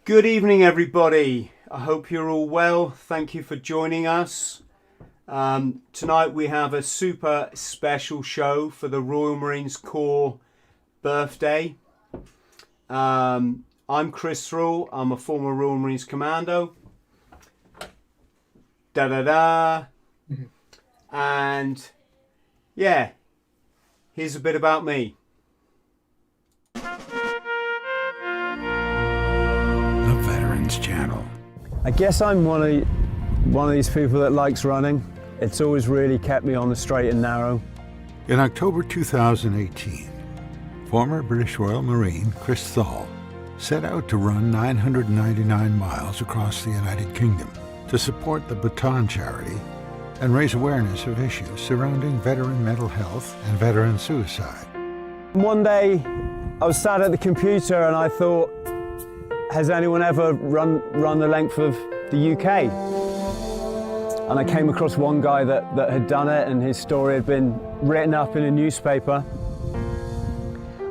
Good evening, everybody. I hope you're all well. Thank you for joining us. Tonight we have a super special show for the Royal Marines Corps birthday. I'm Chris Thrall. I'm a former Royal Marines commando. And yeah, here's a bit about me. Channel. I guess I'm one of these people that likes running. It's always really kept me on the straight and narrow. In October 2018, former British Royal Marine Chris Thrall set out to run 999 miles across the United Kingdom to support the Baton charity and raise awareness of issues surrounding veteran mental health and veteran suicide. One day I was sat at the computer and I thought, has anyone ever run the length of the UK? And I came across one guy that had done it, and his story had been written up in a newspaper.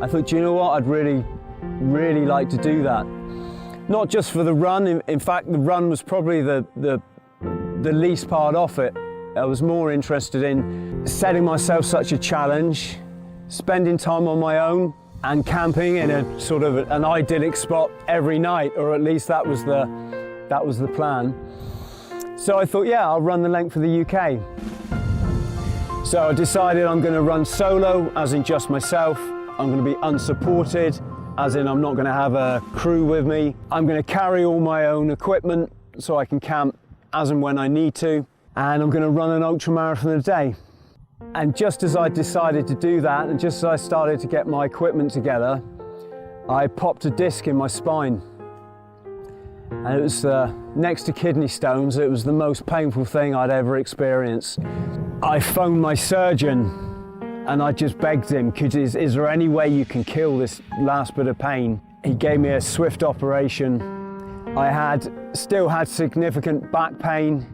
I thought, do you know what? I'd really like to do that. Not just for the run. In fact, the run was probably the least part of it. I was more interested in setting myself such a challenge, spending time on my own, and camping in a sort of an idyllic spot every night, or at least that was the plan. So I thought, yeah, I'll run the length of the UK. So I decided I'm going to run solo, as in just myself. I'm going to be unsupported, as in I'm not going to have a crew with me. I'm going to carry all my own equipment so I can camp as and when I need to, and I'm going to run an ultramarathon a day. And just as I decided to do that, and just as I started to get my equipment together, I popped a disc in my spine. And it was next to kidney stones. It was the most painful thing I'd ever experienced. I phoned my surgeon and I just begged him, is there any way you can kill this last bit of pain? He gave me a swift operation. I still had significant back pain.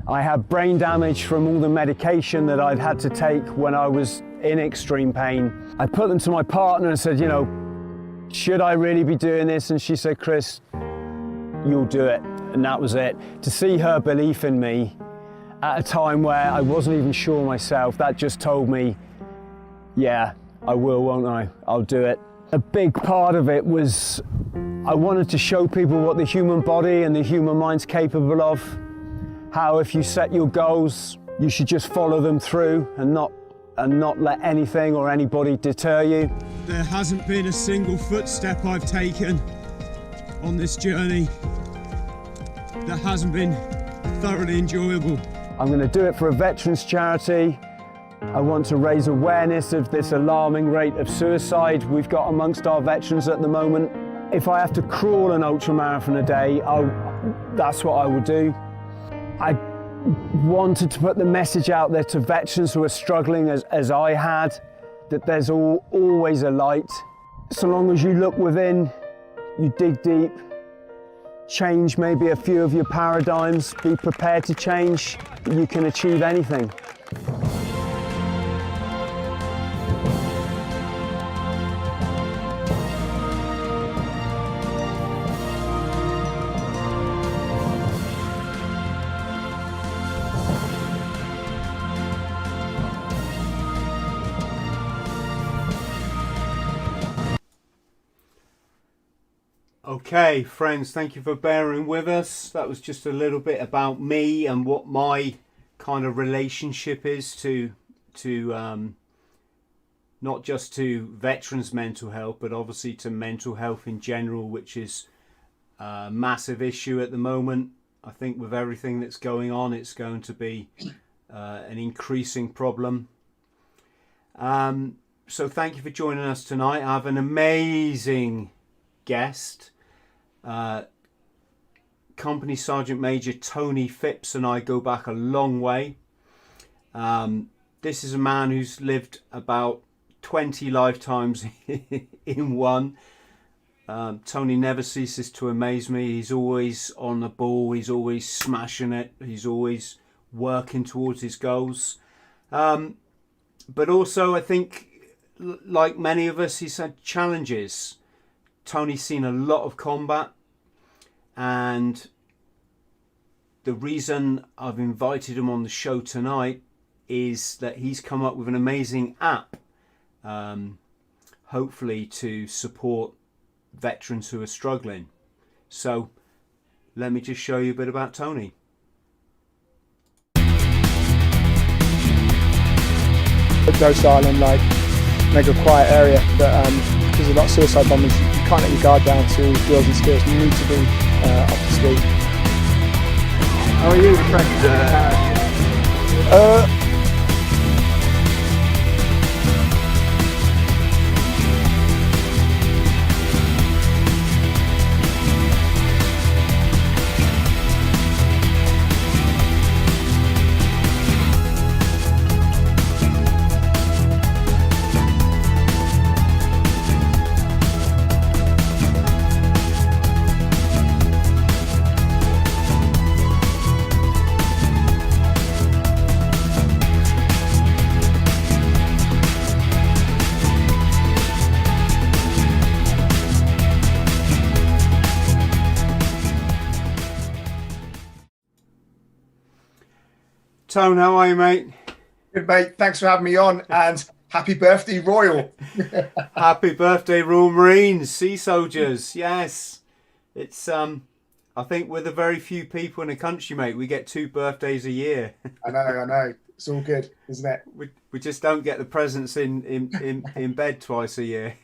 I had brain damage from all the medication that I'd had to take when I was in extreme pain. I put them to my partner and said, should I really be doing this? And she said, Chris, you'll do it. And that was it. To see her belief in me at a time where I wasn't even sure myself, that just told me, yeah, I will, won't I? I'll do it. A big part of it was I wanted to show people what the human body and the human mind's capable of. How if you set your goals, you should just follow them through and not let anything or anybody deter you. There hasn't been a single footstep I've taken on this journey that hasn't been thoroughly enjoyable. I'm going to do it for a veterans charity. I want to raise awareness of this alarming rate of suicide we've got amongst our veterans at the moment. If I have to crawl an ultramarathon a day, that's what I will do. I wanted to put the message out there to veterans who are struggling as I had, that there's always a light. So long as you look within, you dig deep, change maybe a few of your paradigms, be prepared to change, you can achieve anything. Okay, friends, thank you for bearing with us. That was just a little bit about me and what my kind of relationship is to not just to veterans' mental health, but obviously to mental health in general, which is a massive issue at the moment. I think with everything that's going on, it's going to be an increasing problem. So thank you for joining us tonight. I have an amazing guest. Company Sergeant Major Tony Phipps and I go back a long way. This is a man who's lived about 20 lifetimes in one. Tony never ceases to amaze me. He's always on the ball. He's always smashing it. He's always working towards his goals. But also, I think, like many of us, he's had challenges. Tony's seen a lot of combat. And the reason I've invited him on the show tonight is that he's come up with an amazing app, hopefully to support veterans who are struggling. So let me just show you a bit about Tony. Ghost Island, like mega quiet area, but there's a lot of suicide bombers. You can't let your guard down to drills and skills. You need to be up to speed. How are you, friend? Tone, how are you, mate? Good, mate. Thanks for having me on, and happy birthday, Royal. Happy birthday, Royal Marines, Sea Soldiers. Yes, it's I think we're the very few people in the country, mate. We get 2 birthdays a year. I know. It's all good, isn't it? We just don't get the presents in bed twice a year.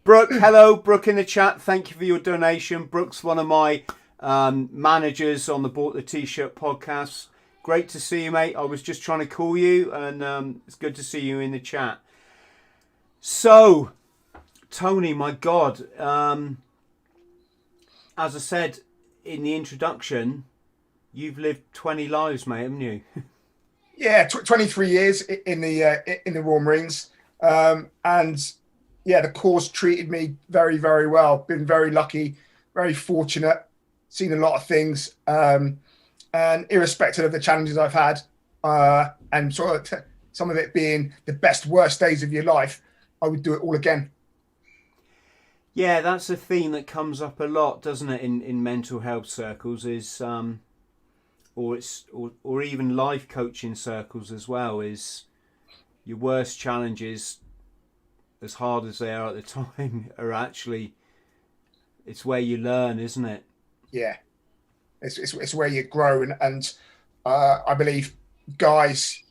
Brooke, hello, Brooke in the chat. Thank you for your donation. Brooke's one of my managers on the Bought the T-Shirt podcast. Great to see you, mate. I was just trying to call you, and it's good to see you in the chat. So, Tony, my God, as I said in the introduction, you've lived 20 lives, mate, haven't you? Yeah, 23 years in the Royal Marines, and yeah, the cause treated me very, very well. Been very lucky, very fortunate. Seen a lot of things, and irrespective of the challenges I've had, and sort of some of it being the best, worst days of your life, I would do it all again. Yeah, that's a theme that comes up a lot, doesn't it, in mental health circles, is or even life coaching circles as well, is your worst challenges, as hard as they are at the time, are actually, it's where you learn, isn't it? Yeah, it's where you grow, and I believe guys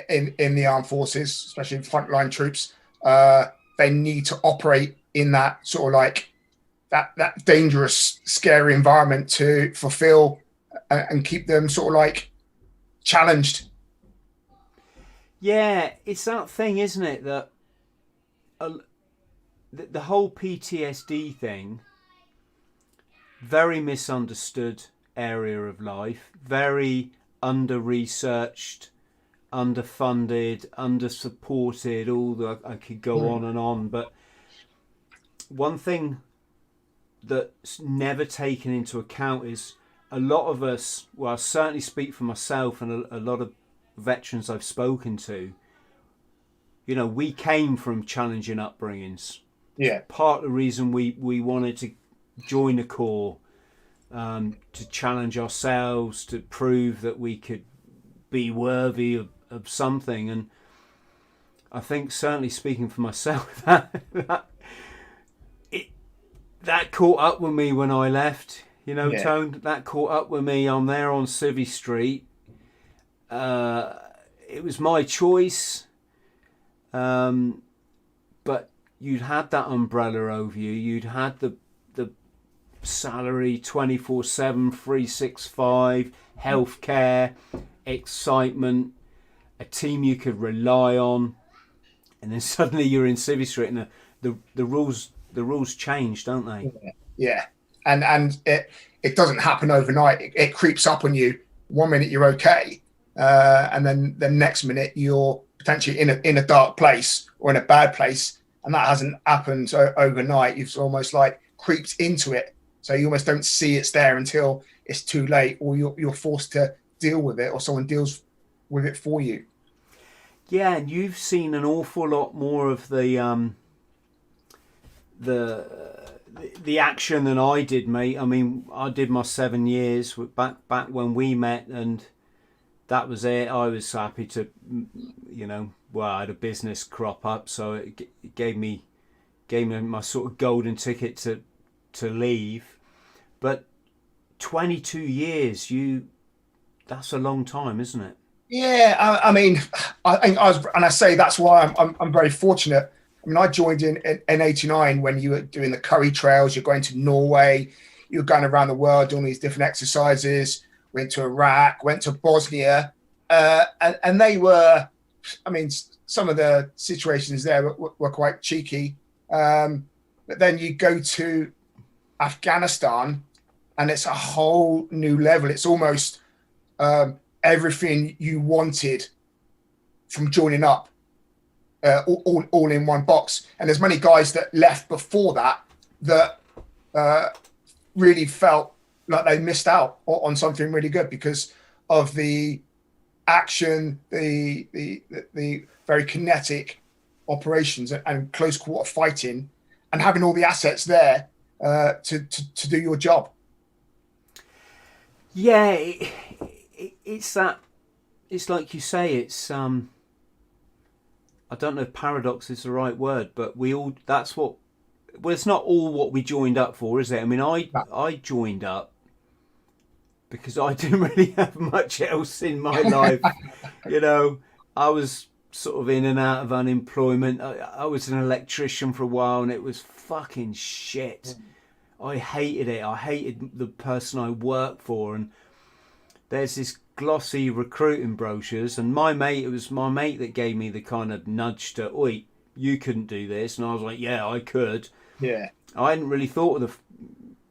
in the armed forces, especially frontline troops, they need to operate in that sort of like that dangerous, scary environment to fulfill and keep them sort of like challenged. Yeah, it's that thing, isn't it, that the whole PTSD thing, very misunderstood area of life, very under-researched, underfunded, under-supported, I could go on and on. But one thing that's never taken into account is a lot of us, well, I certainly speak for myself and a lot of veterans I've spoken to, you know, we came from challenging upbringings. Yeah. Part of the reason we wanted to join the Corps, to challenge ourselves, to prove that we could be worthy of something. And I think, certainly speaking for myself, that caught up with me when I left, you know. Yeah. Tone, that caught up with me. I'm there on Civvy Street. It was my choice, but you'd had that umbrella over you. You'd had the salary 24/7, 365, healthcare, excitement, a team you could rely on, and then suddenly you're in Civvy Street, and the rules change, don't they? Yeah, and it doesn't happen overnight. It creeps up on you. 1 minute you're okay, and then the next minute you're potentially in a dark place or in a bad place, and that hasn't happened overnight. You've almost like creeped into it, so you almost don't see it's there until it's too late, or you're forced to deal with it, or someone deals with it for you. Yeah, and you've seen an awful lot more of the the action than I did, mate. I mean, I did my 7 years back when we met, and that was it. I was happy to, well, I had a business crop up, so it gave me my sort of golden ticket to leave. But 22 years, that's a long time, isn't it? Yeah, I mean, I think and I say that's why I'm very fortunate. I mean, I joined in '89 when you were doing the Curry Trails. You're going to Norway. You're going around the world doing these different exercises. Went to Iraq. Went to Bosnia, and they were. I mean, some of the situations there were quite cheeky. But then you go to Afghanistan, and it's a whole new level. It's almost everything you wanted from joining up, all in one box. And there's many guys that left before that really felt like they missed out on something really good because of the action, the very kinetic operations and close quarter fighting, and having all the assets there to do your job. Yeah, it's that. It's like you say. It's I don't know if paradox is the right word, but we all. That's what. Well, it's not all what we joined up for, is it? I mean, I joined up because I didn't really have much else in my life. I was sort of in and out of unemployment. I was an electrician for a while, and it was fucking shit. I hated it. I hated the person I worked for, and there's this glossy recruiting brochures, and it was my mate that gave me the kind of nudge to, oi, you couldn't do this, and I was like, yeah, I could. Yeah. I hadn't really thought of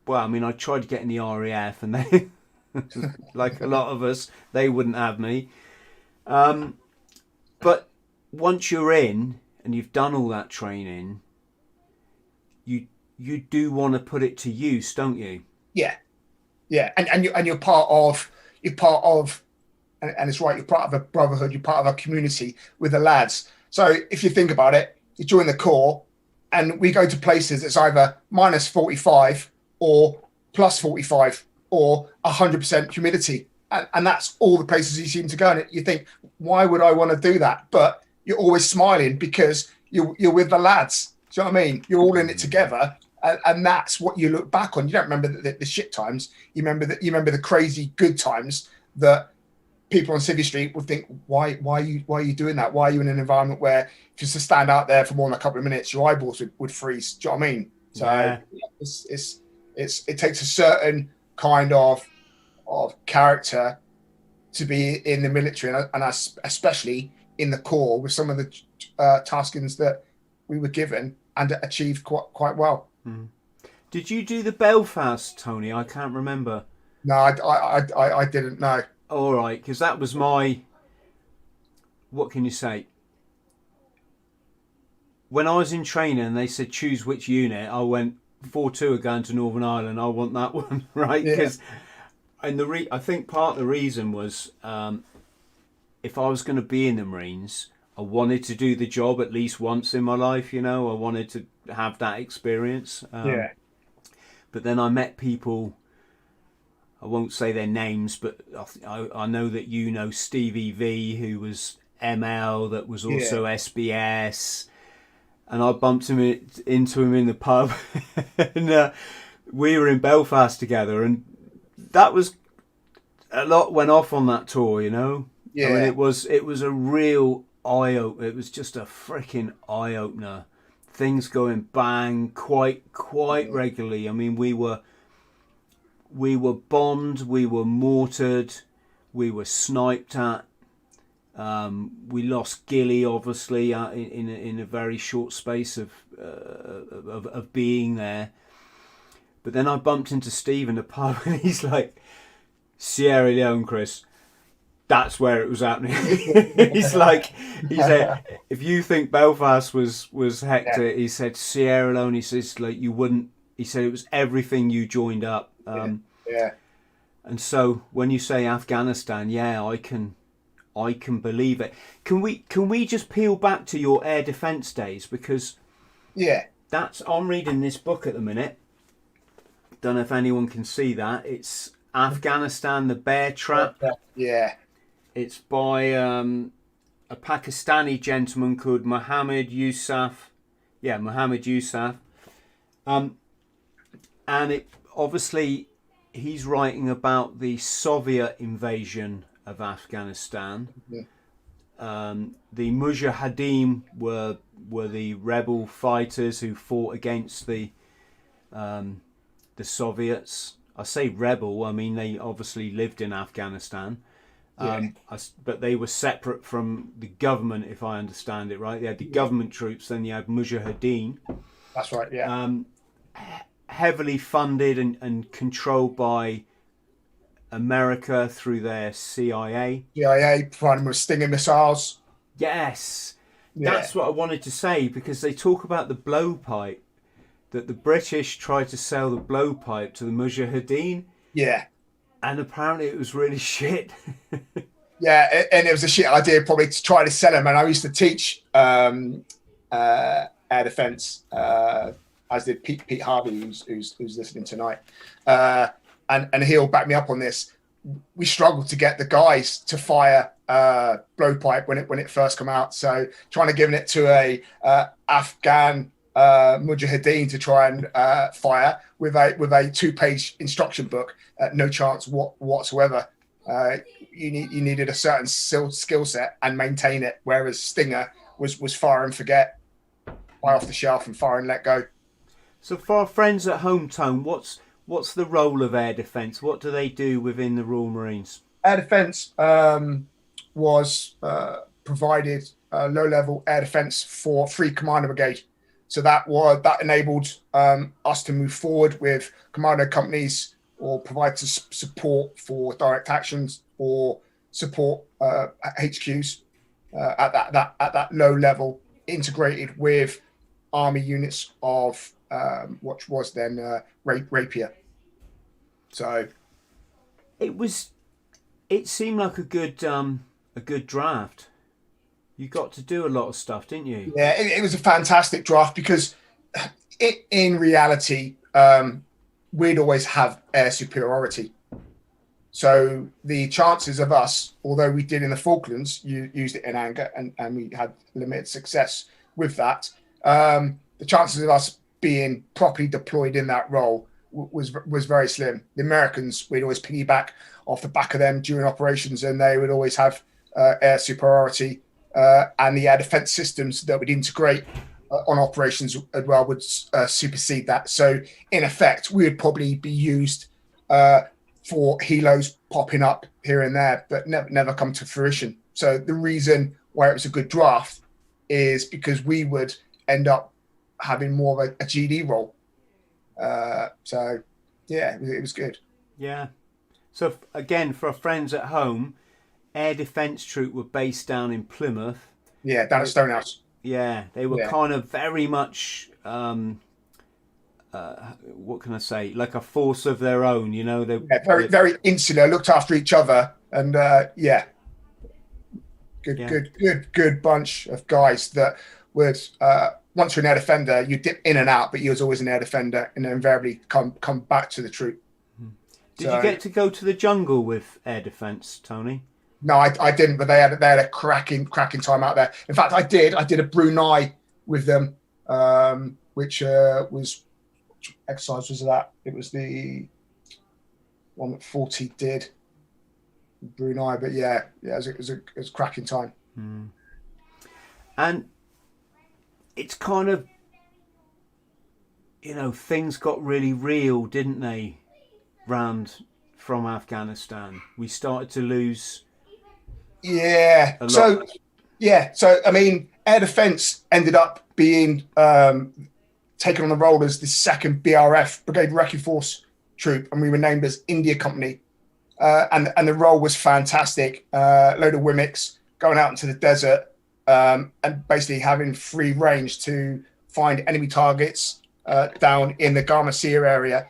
I tried to get in the RAF, and they, like a lot of us, they wouldn't have me. But once you're in and you've done all that training, you do want to put it to use, don't you? Yeah, and you're part of, and it's right. You're part of a brotherhood. You're part of a community with the lads. So if you think about it, you join the Corps, and we go to places that's either minus 45 or plus 45 or 100% humidity, and that's all the places you seem to go. And you think, why would I want to do that? But you're always smiling because you're with the lads. Do you know what I mean? You're all in it together. And that's what you look back on. You don't remember the shit times. You remember the crazy good times that people on Civvy Street would think, why are you doing that? Why are you in an environment where just to stand out there for more than a couple of minutes, your eyeballs would freeze? Do you know what I mean? So yeah. It takes a certain kind of character to be in the military, and especially in the Corps with some of the taskings that we were given and achieved quite well. Mm. Did you do the Belfast, Tony? I can't remember. No, I didn't know. All right, because that was my. What can you say? When I was in training, and they said choose which unit. I went 4-2 are going to Northern Ireland. I want that one, right? Because, and I think part of the reason was, if I was going to be in the Marines, I wanted to do the job at least once in my life. I wanted to have that experience. But then I met people. I won't say their names, but I know that Stevie V, who was ML, that was also SBS, and I bumped into him in the pub, and we were in Belfast together, and that was a lot went off on that tour, Yeah. I mean, it was a real eye-opener. It was just a freaking eye-opener. Things going bang quite regularly. I mean, we were bombed, we were mortared, we were sniped at. We lost Gilly, obviously, in a very short space of being there. But then I bumped into Steve in the pub, and he's like, Sierra Leone, Chris. That's where it was happening. he said, if you think Belfast was hectic, he said Sierra Leone. He says you wouldn't. He said it was everything you joined up. And so when you say Afghanistan, I can believe it. Can we just peel back to your air defence days, because I'm reading this book at the minute, Don't know if anyone can see that. It's Afghanistan, the Bear Trap. Yeah. It's by a Pakistani gentleman called Mohammed Yousaf. Yeah, Mohammed Yousaf. And it obviously he's writing about the Soviet invasion of Afghanistan. Yeah. The Mujahideen were the rebel fighters who fought against the Soviets. I say rebel, I mean they obviously lived in Afghanistan. But they were separate from the government, if I understand it right. They had the government troops, then you had Mujahideen. That's right, yeah. Heavily funded and controlled by America through their CIA. CIA providing with Stinger missiles. Yes, Yeah. that's what I wanted to say, because they talk about the blowpipe, that the British tried to sell the blowpipe to the Mujahideen. Yeah. And apparently it was really shit. Yeah, and it was a shit idea probably to try to sell them. And I used to teach air defence, as did Pete Harvey, who's listening tonight. And he'll back me up on this. We struggled to get the guys to fire blowpipe when it first came out. So trying to give it to a Afghan Mujahideen to try and fire with a 2-page instruction book, no chance whatsoever. You needed a certain skill set and maintain it, whereas Stinger was fire and forget, fire off the shelf and fire and let go. So for our friends at home, Tone, what's the role of air defence? What do they do within the Royal Marines? Air defence was provided low-level air defence for 3 Commando Brigade. So that enabled us to move forward with commando companies or provide support for direct actions or support HQs at that low level, integrated with army units of what was then Rapier. So it seemed like a good draft. You got to do a lot of stuff, didn't you? Yeah, it was a fantastic draft because in reality, we'd always have air superiority. So the chances of us, although we did in the Falklands, used it in anger and we had limited success with that, the chances of us being properly deployed in that role was very slim. The Americans, we'd always piggyback off the back of them during operations, and they would always have air superiority. And the air defence systems that would integrate on operations as well would supersede that. So in effect, we would probably be used for helos popping up here and there, but never come to fruition. So the reason why it was a good draft is because we would end up having more of a GD role. So yeah, it was good. Yeah. So again, for our friends at home, Air Defence Troop were based down in Plymouth. Yeah, down at Stonehouse. Yeah, they were kind of very much, what can I say, like a force of their own, you know. Very insular, looked after each other, and good bunch of guys that would, once you're an air defender, you dip in and out, but you was always an air defender and invariably come back to the troop. Did you get to go to the jungle with Air Defence, Tony? No, I didn't, but they had a cracking time out there. In fact, I did a Brunei with them, which was, which exercise was that? It was the one that 40 did, Brunei. But it was a cracking time. And it's kind of, things got really real, didn't they? Round from Afghanistan, we started to lose. Yeah. So I mean, air defence ended up being taken on the role as the 2nd BRF, Brigade Recce Force Troop, and we were named as India Company. And the role was fantastic. Load of WMICs going out into the desert and basically having free range to find enemy targets down in the Garmasir area.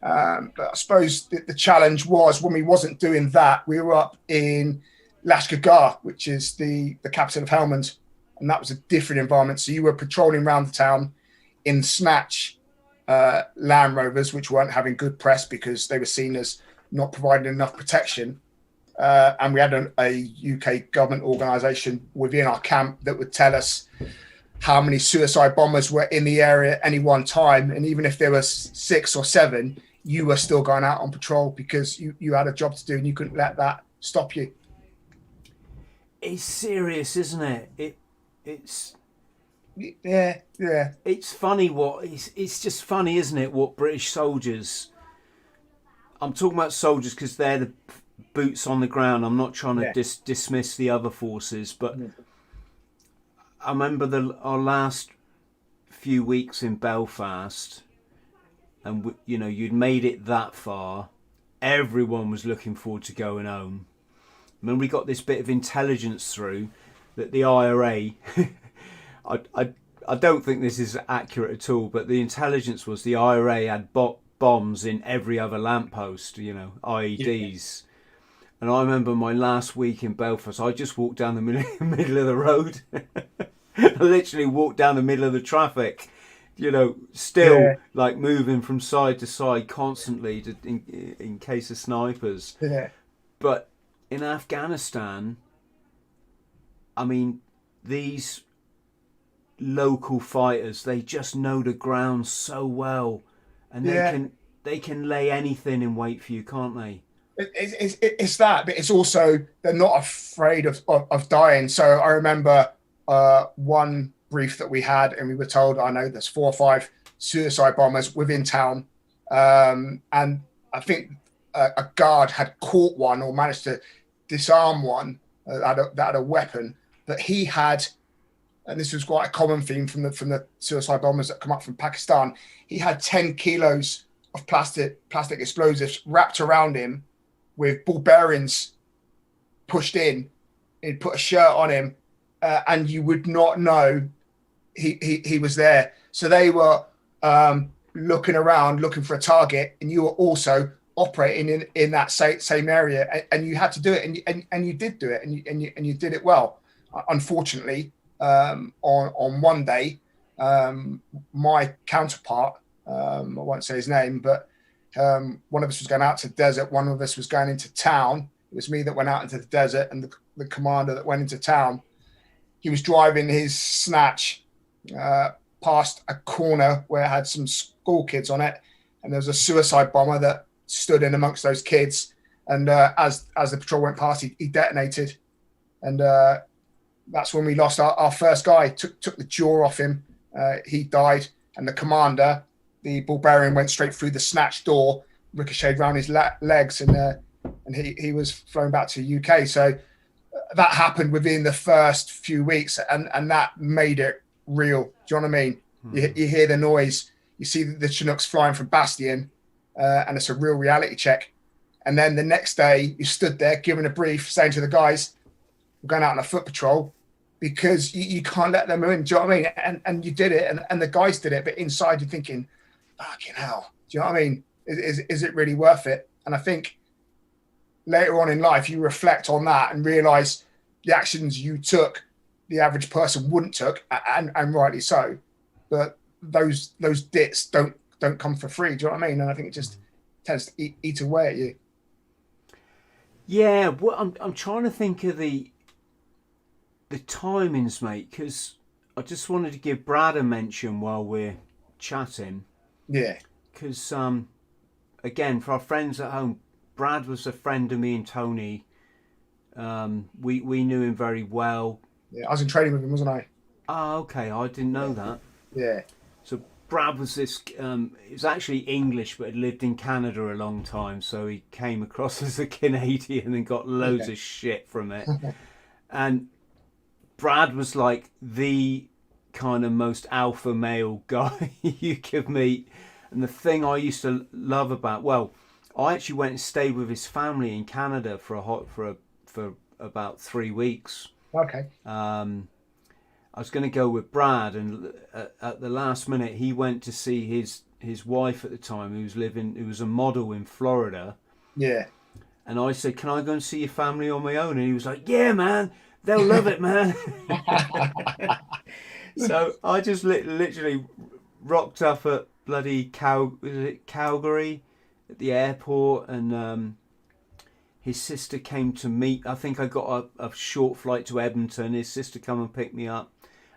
But I suppose the challenge was when we wasn't doing that, we were up in Lashkar, which is the capital of Helmand, and that was a different environment. So you were patrolling around the town in snatch, Land Rovers, which weren't having good press because they were seen as not providing enough protection. And we had a UK government organisation within our camp that would tell us how many suicide bombers were in the area at any one time. And even if there was 6 or 7, you were still going out on patrol because you had a job to do and you couldn't let that stop you. It's serious, isn't it? It's yeah. It's funny it's just funny, isn't it? What British soldiers. I'm talking about soldiers because they're the boots on the ground. I'm not trying to dismiss the other forces, but I remember our last few weeks in Belfast, and you'd made it that far. Everyone was looking forward to going home. And then we got this bit of intelligence through that the IRA, I don't think this is accurate at all, but the intelligence was the IRA had bombs in every other lamppost, IEDs. Yeah. And I remember my last week in Belfast, I just walked down the middle of the road. I literally walked down the middle of the traffic, still like moving from side to side constantly in case of snipers. Yeah. But in Afghanistan, I mean, these local fighters, they just know the ground so well, and they can lay anything in wait for you, can't they? It's that, but it's also they're not afraid of dying. So I remember one brief that we had, and we were told, I know there's 4 or 5 suicide bombers within town, and I think a guard had caught one or managed to disarm one that had a weapon, but he had, and this was quite a common theme from the suicide bombers that come up from Pakistan, he had 10 kilos of plastic explosives wrapped around him with ball bearings pushed in. He'd put a shirt on him, and you would not know he was there. So they were looking around, looking for a target, and you were also operating in that same area, and you had to do it, and you did do it, and you did it well. Unfortunately, on one day, my counterpart, I won't say his name, but one of us was going out to the desert, one of us was going into town. It was me that went out into the desert, and the commander that went into town. He was driving his snatch past a corner where it had some school kids on it, and there was a suicide bomber that stood in amongst those kids, and as the patrol went past, he detonated, and that's when we lost our first guy. Took the jaw off him. He died, and the commander, the ball bearing went straight through the snatch door, ricocheted around his legs, and he was flown back to the UK. So that happened within the first few weeks, and that made it real. Do you know what I mean? You hear the noise, you see the Chinooks flying from Bastion, and it's a real reality check. And then the next day, you stood there giving a brief, saying to the guys, we're going out on a foot patrol, because you can't let them in. Do you know what I mean? And you did it, and the guys did it, but inside you're thinking, fucking hell. Do you know what I mean? Is it really worth it? And I think later on in life, you reflect on that and realize the actions you took, the average person wouldn't took, and rightly so. But those dits don't come for free. Do you know what I mean? And I think it just tends to eat away at you. Yeah, well, I'm trying to think of the timings, mate, because I just wanted to give Brad a mention while we're chatting. Yeah. Because, again, for our friends at home, Brad was a friend of me and Tony. We knew him very well. Yeah, I was in training with him, wasn't I? Oh, okay. I didn't know that. Yeah. So Brad was this, he was actually English, but had lived in Canada a long time. So he came across as a Canadian and got loads of shit from it. And Brad was like the kind of most alpha male guy you could meet. And the thing I used to love about, well, I actually went and stayed with his family in Canada for about 3 weeks. Okay. I was going to go with Brad, and at the last minute, he went to see his wife at the time, who was a model in Florida. Yeah. And I said, "Can I go and see your family on my own?" And he was like, "Yeah, man, they'll love it, man." So I just literally rocked up at bloody Calgary at the airport, and his sister came to meet. I think I got a short flight to Edmonton. His sister come and picked me up,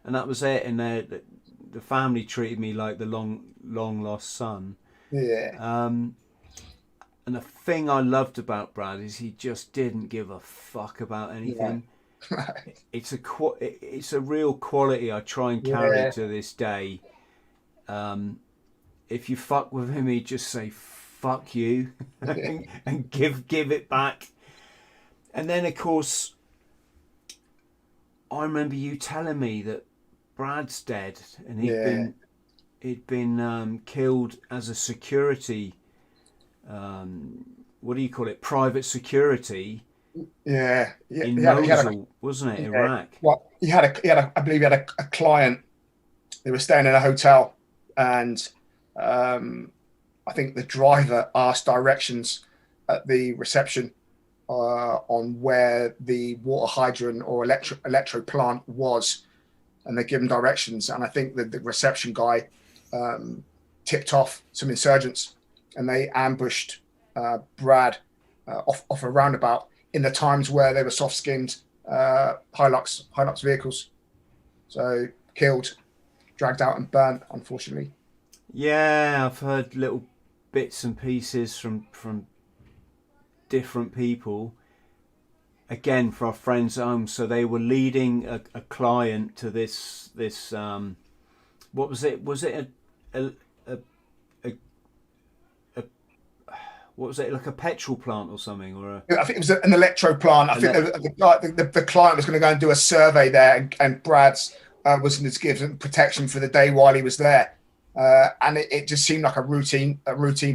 and that was it. And the family treated me like the long lost son. Yeah. And the thing I loved about Brad is he just didn't give a fuck about anything. Yeah. It's a real quality I try and carry to this day. If you fuck with him, he'd just say fuck you and give it back. And then of course I remember you telling me that Brad's dead, and he'd been killed as a security, what do you call it, private security. Yeah. In Mosul, wasn't it, Iraq? Well, he had a I believe he had a client. They were staying in a hotel, and I think the driver asked directions at the reception on where the water hydrant or electro plant was, and they give him directions. And I think that the reception guy tipped off some insurgents, and they ambushed Brad off a roundabout in the times where they were soft-skinned Hilux vehicles. So killed, dragged out and burnt, unfortunately. Yeah, I've heard little bits and pieces from different people. Again, for our friends at home, so they were leading a client to this what was it? Was it a what was it, like a petrol plant or something, or I think it was an electro plant. I think the client was going to go and do a survey there, and Brad's was going to give them protection for the day while he was there, and it just seemed like a routine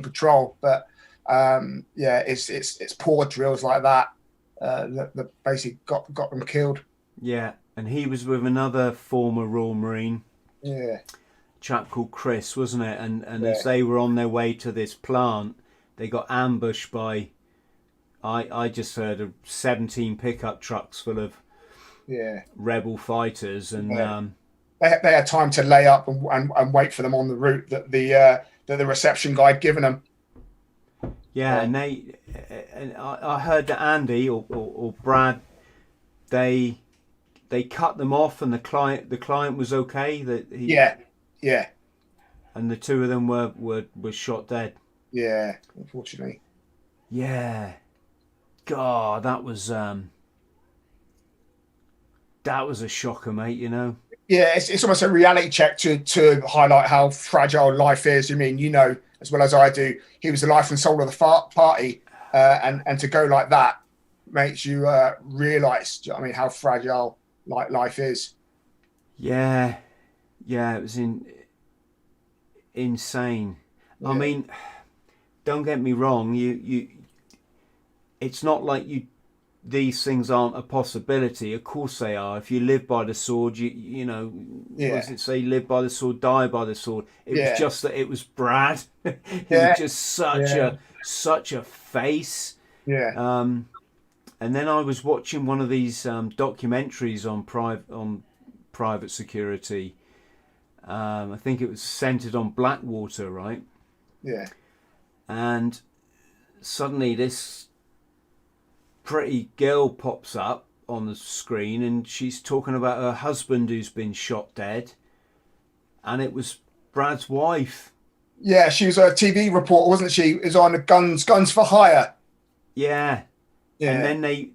patrol. But it's poor drills like that that basically got them killed. Yeah, and he was with another former Royal Marine. Yeah, chap called Chris, wasn't it? And as they were on their way to this plant, they got ambushed by, I just heard of 17 pickup trucks full of rebel fighters, and they had time to lay up and wait for them on the route that the reception guy had given them. Yeah, and I heard that Andy or Brad, they cut them off, and the client was okay. And the two of them were shot dead. Yeah, unfortunately. Yeah, God, that was a shocker, mate. You know. Yeah, it's almost a reality check to highlight how fragile life is. I mean, you know as well as I do, he was the life and soul of the party, and to go like that makes you realise, I mean, how fragile life is. Yeah, it was insane. Yeah. I mean, don't get me wrong. You, it's not like these things aren't a possibility. Of course they are. If you live by the sword, you know, what does it say? Live by the sword, die by the sword. It was just that it was Brad. He was just such a face. Yeah. And then I was watching one of these documentaries on private security. I think it was centered on Blackwater, right? Yeah. And suddenly this pretty girl pops up on the screen, and she's talking about her husband who's been shot dead, and it was Brad's wife. Yeah, she was a TV reporter, wasn't she? It was on the Guns for Hire. Yeah. And then the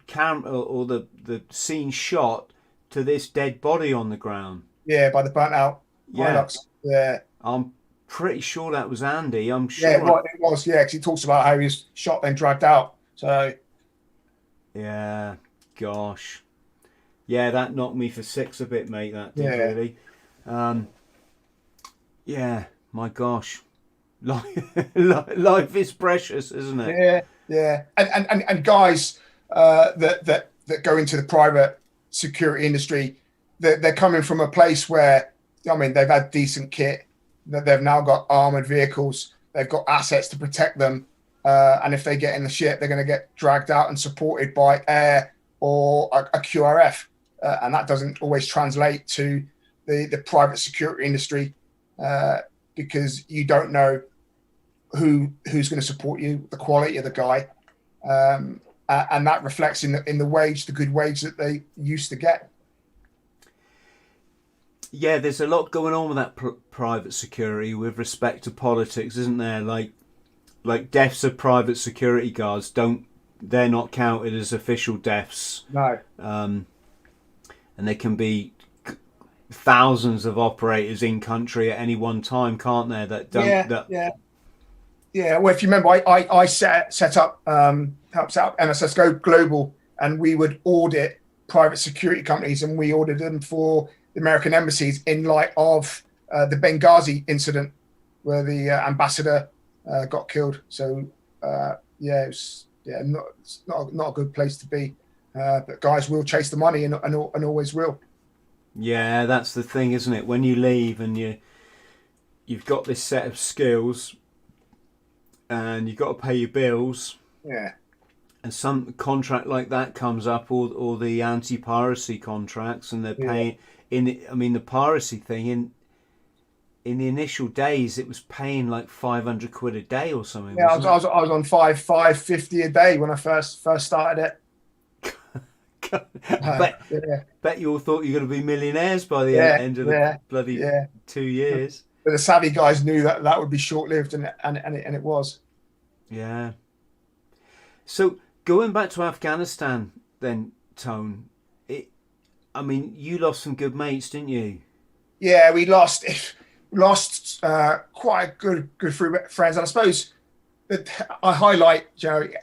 camera or the scene shot to this dead body on the ground. Yeah, by the burnt out Hilux. Yeah. I'm pretty sure that was Andy. I'm sure. Yeah, it was. Yeah, because he talks about how he was shot then dragged out. So. Yeah, gosh. Yeah, that knocked me for six a bit, mate. That did really. Yeah, my gosh. Life is precious, isn't it? Yeah. And guys that go into the private security industry, they're coming from a place where, I mean, they've had decent kit, that they've now got armored vehicles, they've got assets to protect them, and if they get in the shit, they're going to get dragged out and supported by air or a QRF, and that doesn't always translate to the private security industry, because you don't know who's going to support you, the quality of the guy, and that reflects in the wage, the good wage that they used to get. Yeah, there's a lot going on with that private security with respect to politics, isn't there? Like deaths of private security guards they're not counted as official deaths. No. And there can be thousands of operators in country at any one time, can't there? Yeah. Well, if you remember, I set up helped set up MSS Go Global, and we would audit private security companies, and we audited them for the American embassies in light of the Benghazi incident where the ambassador got killed. So it's not a good place to be. But guys will chase the money and always will. Yeah, that's the thing, isn't it? When you leave and you've got this set of skills and you've got to pay your bills. Yeah. And some contract like that comes up, or the anti-piracy contracts, and they're paying the piracy thing in the initial days, it was paying like 500 quid a day or something. Yeah, I was on 550 a day when I first started it. Bet you all thought you were going to be millionaires by the end of the bloody 2 years. But the savvy guys knew that would be short-lived, and it was. Yeah. So going back to Afghanistan then, Tone, you lost some good mates, didn't you? Yeah, we lost quite a good few friends, and I suppose that I highlight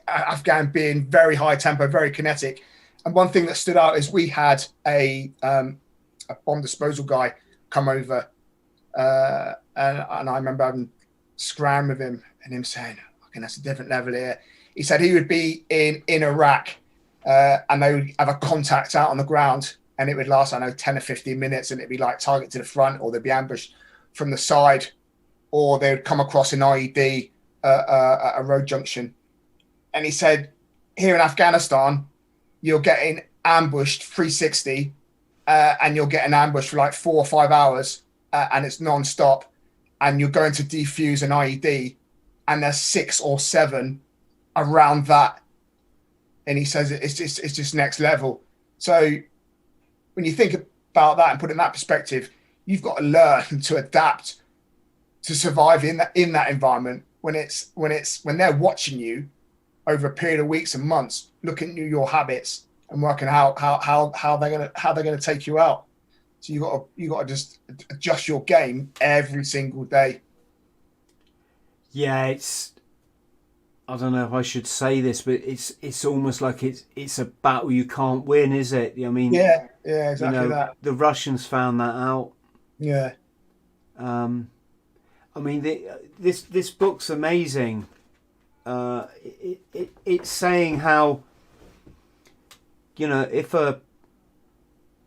Afghan being very high tempo, very kinetic. And one thing that stood out is we had a bomb disposal guy come over, and I remember having scram with him and him saying, "Okay, that's a different level here." He said he would be in Iraq, and they would have a contact out on the ground, and it would last, 10 or 15 minutes, and it'd be like target to the front, or they'd be ambushed from the side, or they would come across an IED at a road junction. And he said, here in Afghanistan, you're getting ambushed 360, and you're getting ambushed for like 4 or 5 hours, and it's non-stop, and you're going to defuse an IED, and there's 6 or 7 around that. And he says it's just next level. So when you think about that and put it in that perspective, you've got to learn to adapt to survive in that environment when they're watching you over a period of weeks and months, looking at your habits and working out how they're gonna take you out. So you got to just adjust your game every single day. Yeah, I don't know if I should say this, but it's almost like it's a battle you can't win, is it? I mean, yeah, exactly that. The Russians found that out. Yeah. This book's amazing. It's saying how, if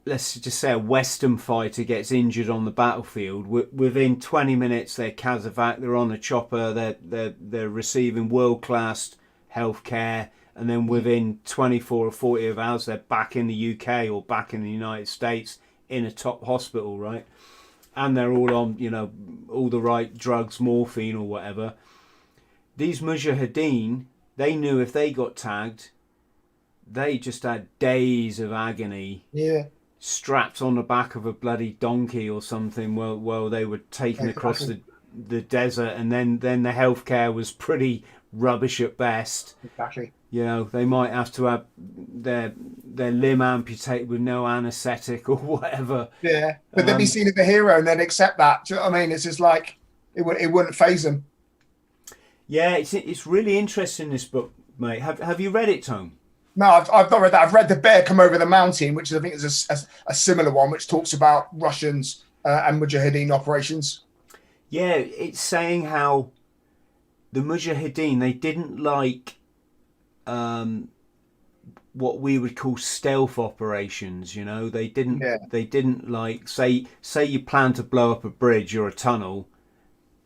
let's just say a Western fighter gets injured on the battlefield, within 20 minutes they're Kazovac, they're on a chopper, they're receiving world-class healthcare, and then within 24 or 48 hours they're back in the UK or back in the United States in a top hospital, right? And they're all on, all the right drugs, morphine or whatever. These Mujahideen, they knew if they got tagged, they just had days of agony. Yeah. Strapped on the back of a bloody donkey or something while they were taken across the desert, and then the healthcare was pretty rubbish at best. Exactly. They might have to have their limb amputated with no anaesthetic or whatever. Yeah, but they'd be seen as a hero and they'd accept that. Do you know what I mean? It's just like it wouldn't faze them. Yeah, it's really interesting, this book, mate. Have you read it, Tom? No, I've not read that. I've read The Bear Come Over the Mountain, which I think is a similar one, which talks about Russians and Mujahideen operations. Yeah, it's saying how the Mujahideen, they didn't like what we would call stealth operations. They didn't like, say you plan to blow up a bridge or a tunnel.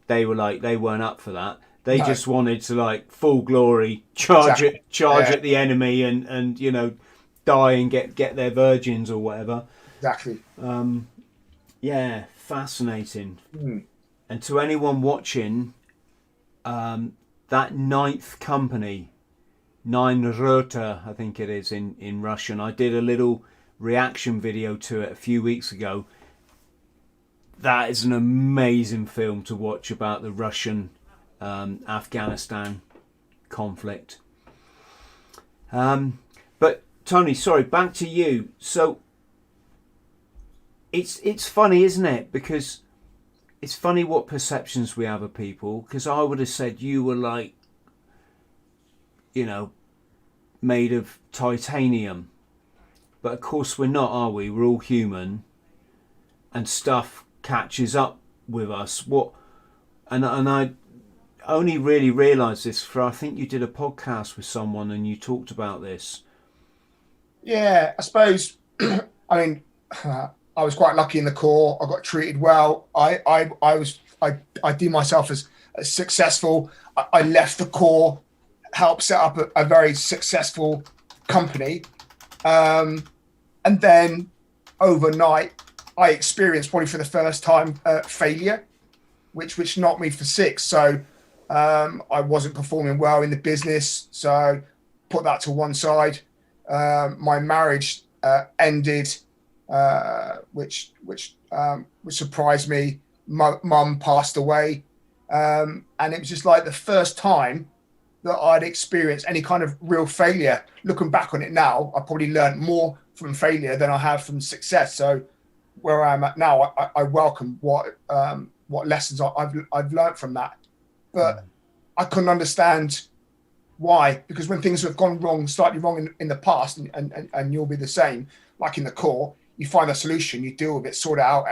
They weren't up for that. They just wanted to full glory charge at the enemy and die and get their virgins or whatever. Exactly. Yeah, fascinating. Mm. And to anyone watching, that ninth company, Nine Rota, I think it is in Russian. I did a little reaction video to it a few weeks ago. That is an amazing film to watch about the Russian Afghanistan conflict. But Tony, sorry, back to you. So it's funny, isn't it? Because it's funny what perceptions we have of people. Because I would have said you were like, you know, made of titanium. But of course we're not, are we? We're all human. And stuff catches up with us. And I only really realised this for, I think you did a podcast with someone and you talked about this. Yeah, I suppose, I mean, I was quite lucky in the Corps. I got treated well. I do myself as successful. I left the Corps, helped set up a very successful company. And then overnight, I experienced probably for the first time failure, which knocked me for six. So I wasn't performing well in the business. So put that to one side. My marriage ended, which surprised me. Mum passed away, and it was just like the first time that I'd experienced any kind of real failure. Looking back on it now, I probably learned more from failure than I have from success. So where I'm at now, I welcome what lessons I've learned from that. But I couldn't understand why, because when things have gone wrong, slightly wrong in the past, and you'll be the same, like in the Corps, you find a solution, you deal with it, sort it out,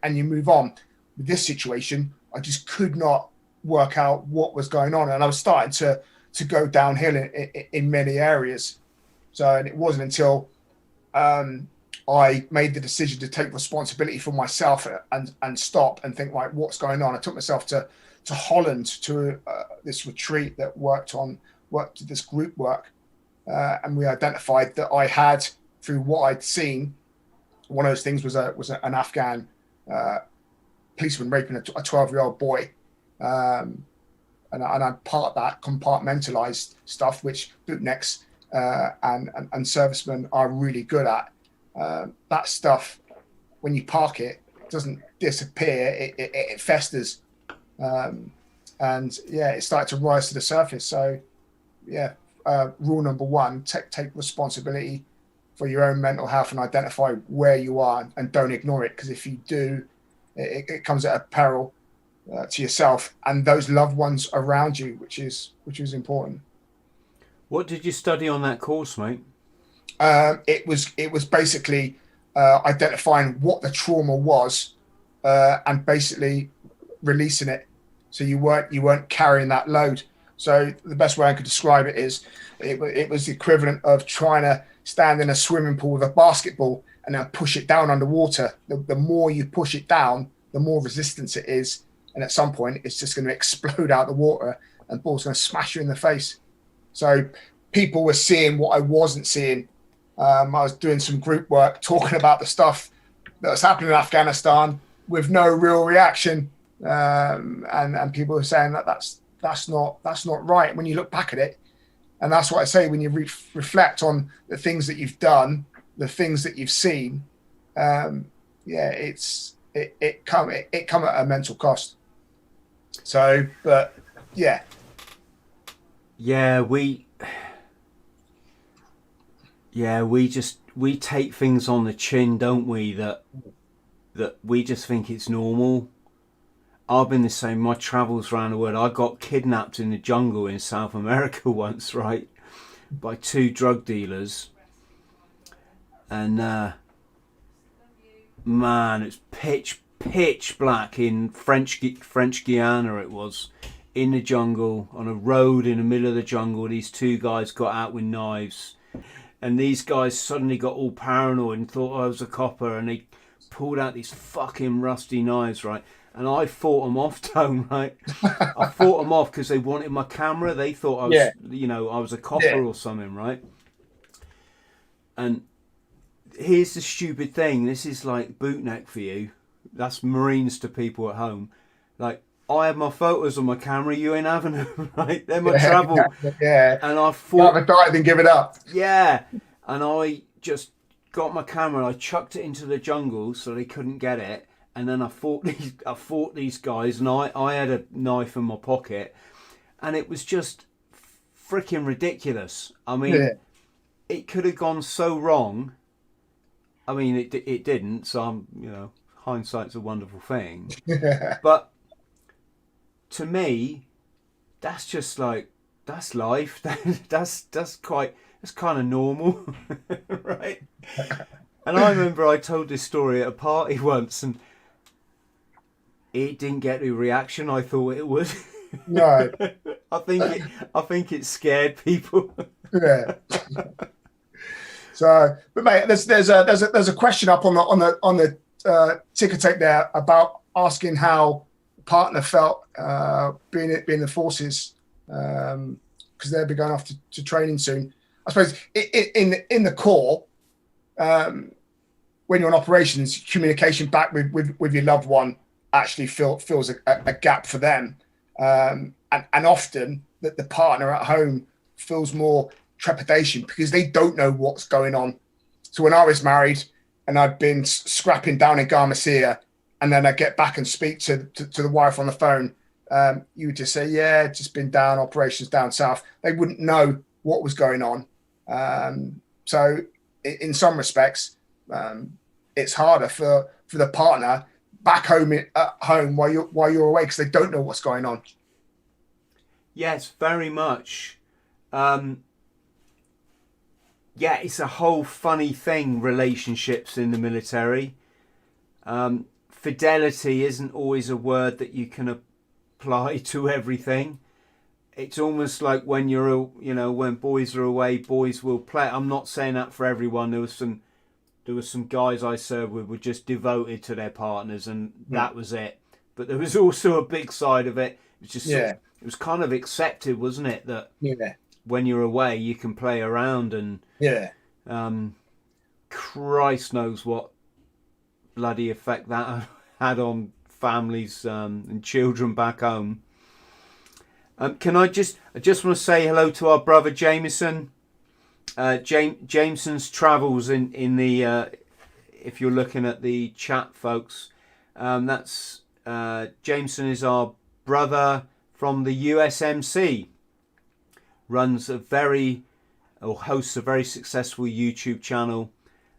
and you move on. With this situation, I just could not work out what was going on, and I was starting to go downhill in many areas. So, and it wasn't until I made the decision to take responsibility for myself and stop and think, like, what's going on? I took myself to Holland to this retreat that worked this group work, and we identified that I had, through what I'd seen, one of those things was an Afghan policeman raping a 12-year-old boy, and I part that compartmentalized stuff, which bootnecks and servicemen are really good at. That stuff, when you park it, doesn't disappear; it festers, and yeah, it started to rise to the surface. So, yeah, rule number one: take responsibility for your own mental health and identify where you are, and don't ignore it. Because if you do, it comes at a peril to yourself and those loved ones around you, which is important. What did you study on that course, mate? It was basically identifying what the trauma was and basically releasing it, so you weren't carrying that load. So the best way I could describe it is it was the equivalent of trying to stand in a swimming pool with a basketball and then push it down underwater. The more you push it down, the more resistance it is, and at some point it's just going to explode out the water and the ball's going to smash you in the face. So people were seeing what I wasn't seeing. I was doing some group work talking about the stuff that was happening in Afghanistan with no real reaction, and people were saying that's not right. When you look back at it, and that's what I say, when you reflect on the things that you've done, the things that you've seen, it come at a mental cost. So, but yeah, we take things on the chin, don't we? That we just think it's normal. I've been the same. My travels around the world. I got kidnapped in the jungle in South America once, right, by two drug dealers, and man, it's pitch black in French Guiana. It was in the jungle on a road in the middle of the jungle. These two guys got out with knives, and these guys suddenly got all paranoid and thought I was a copper, and they pulled out these fucking rusty knives, right? And I fought them off, Tone, right? I fought them off because they wanted my camera. They thought I was, I was a copper or something, right? And here's the stupid thing. This is like bootneck for you. that's Marines to people at home. Like, I have my photos on my camera, you ain't having them, right? They're my travel. Yeah. And I You thought, haven't died, then give it up. yeah. And I just got my camera and I chucked it into the jungle so they couldn't get it. And then I fought these guys, and I had a knife in my pocket, and it was just freaking ridiculous. I mean, it could have gone so wrong. I mean, it didn't. So I'm, hindsight's a wonderful thing. But to me, that's just like, that's life. That's kind of normal, right? And I remember I told this story at a party once, and it didn't get the reaction I thought it would. No. I think it scared people. Yeah. So, but mate, there's a question up on the ticker tape there about asking how the partner felt being in the forces, because they'll be going off to training soon. I suppose in the core, when you're on operations, communication back with your loved one actually fills a gap for them, and often that the partner at home feels more trepidation because they don't know what's going on. So when I was married and I'd been scrapping down in Garmecia, and then I get back and speak to the wife on the phone, you would just say, yeah, just been down, operations down south. They wouldn't know what was going on. So in some respects, it's harder for the partner back home at home while you're away, because they don't know what's going on. Yes, very much. Yeah, it's a whole funny thing, relationships in the military. Fidelity isn't always a word that you can apply to everything. It's almost like when when boys are away, boys will play. I'm not saying that for everyone. There was some guys I served with were just devoted to their partners, and that was it. But there was also a big side of it. It was just it was kind of accepted, wasn't it, that when you're away you can play around, and Christ knows what bloody effect that had on families and children back home. I just want to say hello to our brother Jameson. Jameson's travels in the if you're looking at the chat, folks, that's Jameson is our brother from the USMC. Hosts a very successful YouTube channel.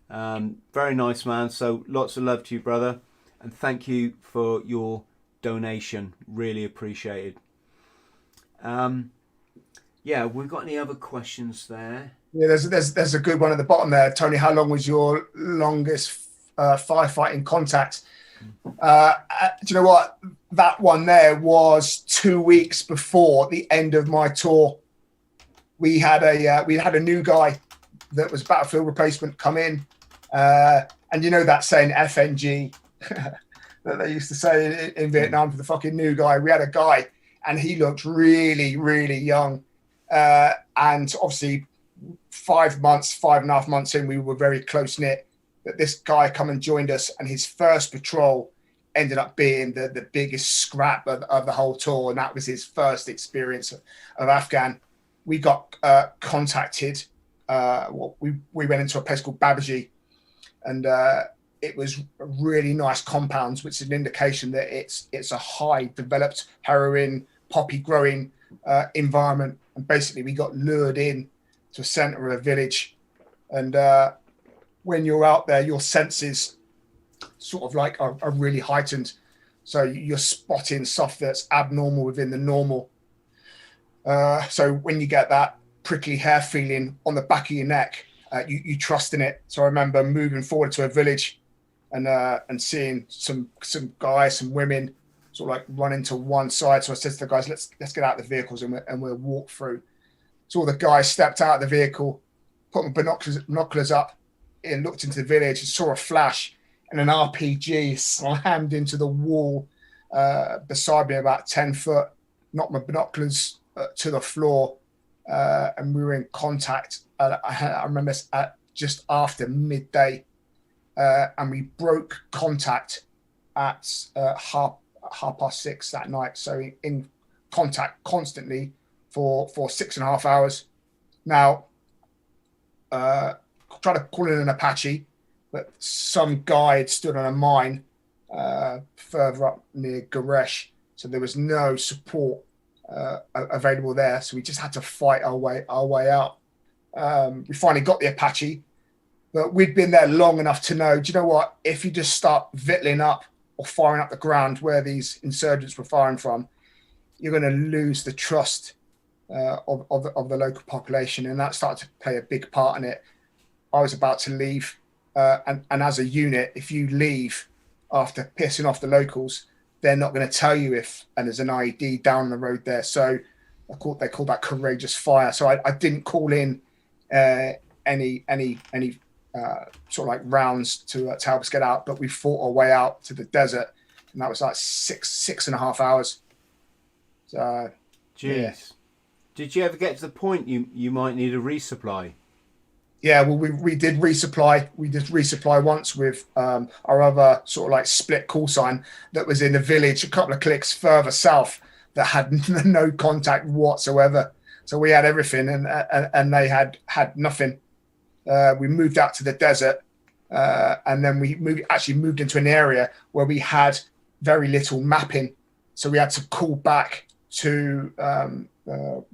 Very nice man. So lots of love to you, brother, and thank you for your donation. Really appreciated. We've got any other questions there? Yeah, there's a good one at the bottom there, Tony. How long was your longest firefighting contact? Do you know what? That one there was 2 weeks before the end of my tour. We had a new guy that was battlefield replacement come in, and you know that saying FNG that they used to say in Vietnam for the fucking new guy. We had a guy, and he looked really, really young, and obviously 5.5 months in, we were very close knit. That this guy come and joined us, and his first patrol ended up being the biggest scrap of the whole tour, and that was his first experience of Afghan. We got contacted. We went into a place called Babaji, and it was really nice compounds, which is an indication that it's a high developed heroin poppy growing environment. And basically, we got lured in to a center of a village, and when you're out there, your senses sort of like are really heightened. So you're spotting stuff that's abnormal within the normal. So when you get that prickly hair feeling on the back of your neck, you trust in it. So I remember moving forward to a village and seeing some guys, some women sort of like running to one side. So I said to the guys, let's get out of the vehicles and we'll walk through. So all the guys stepped out of the vehicle, put my binoculars up, and looked into the village and saw a flash, and an RPG slammed into the wall beside me about 10 foot, knocked my binoculars to the floor, and we were in contact. I remember at just after midday, and we broke contact at half past 6 that night. So in contact constantly for 6.5 hours. Now, try to call in an Apache, but some guy had stood on a mine further up near Goresh, so there was no support available there. So we just had to fight our way out. We finally got the Apache, but we'd been there long enough to know, do you know what? If you just start vittling up or firing up the ground where these insurgents were firing from, you're going to lose the trust of the local population, and that started to play a big part in it. I was about to leave, and as a unit, if you leave after pissing off the locals, they're not going to tell you if, and there's an IED down the road there. So they call that courageous fire. So I didn't call in any sort of like rounds to help us get out, but we fought our way out to the desert, and that was like 6.5 hours. So, jeez. Yeah. Did you ever get to the point you might need a resupply? Yeah, well, we did resupply. We did resupply once with our other sort of like split call sign that was in a village a couple of clicks further south that had no contact whatsoever. So we had everything, and they had nothing. We moved out to the desert, and then we moved into an area where we had very little mapping. So we had to call back to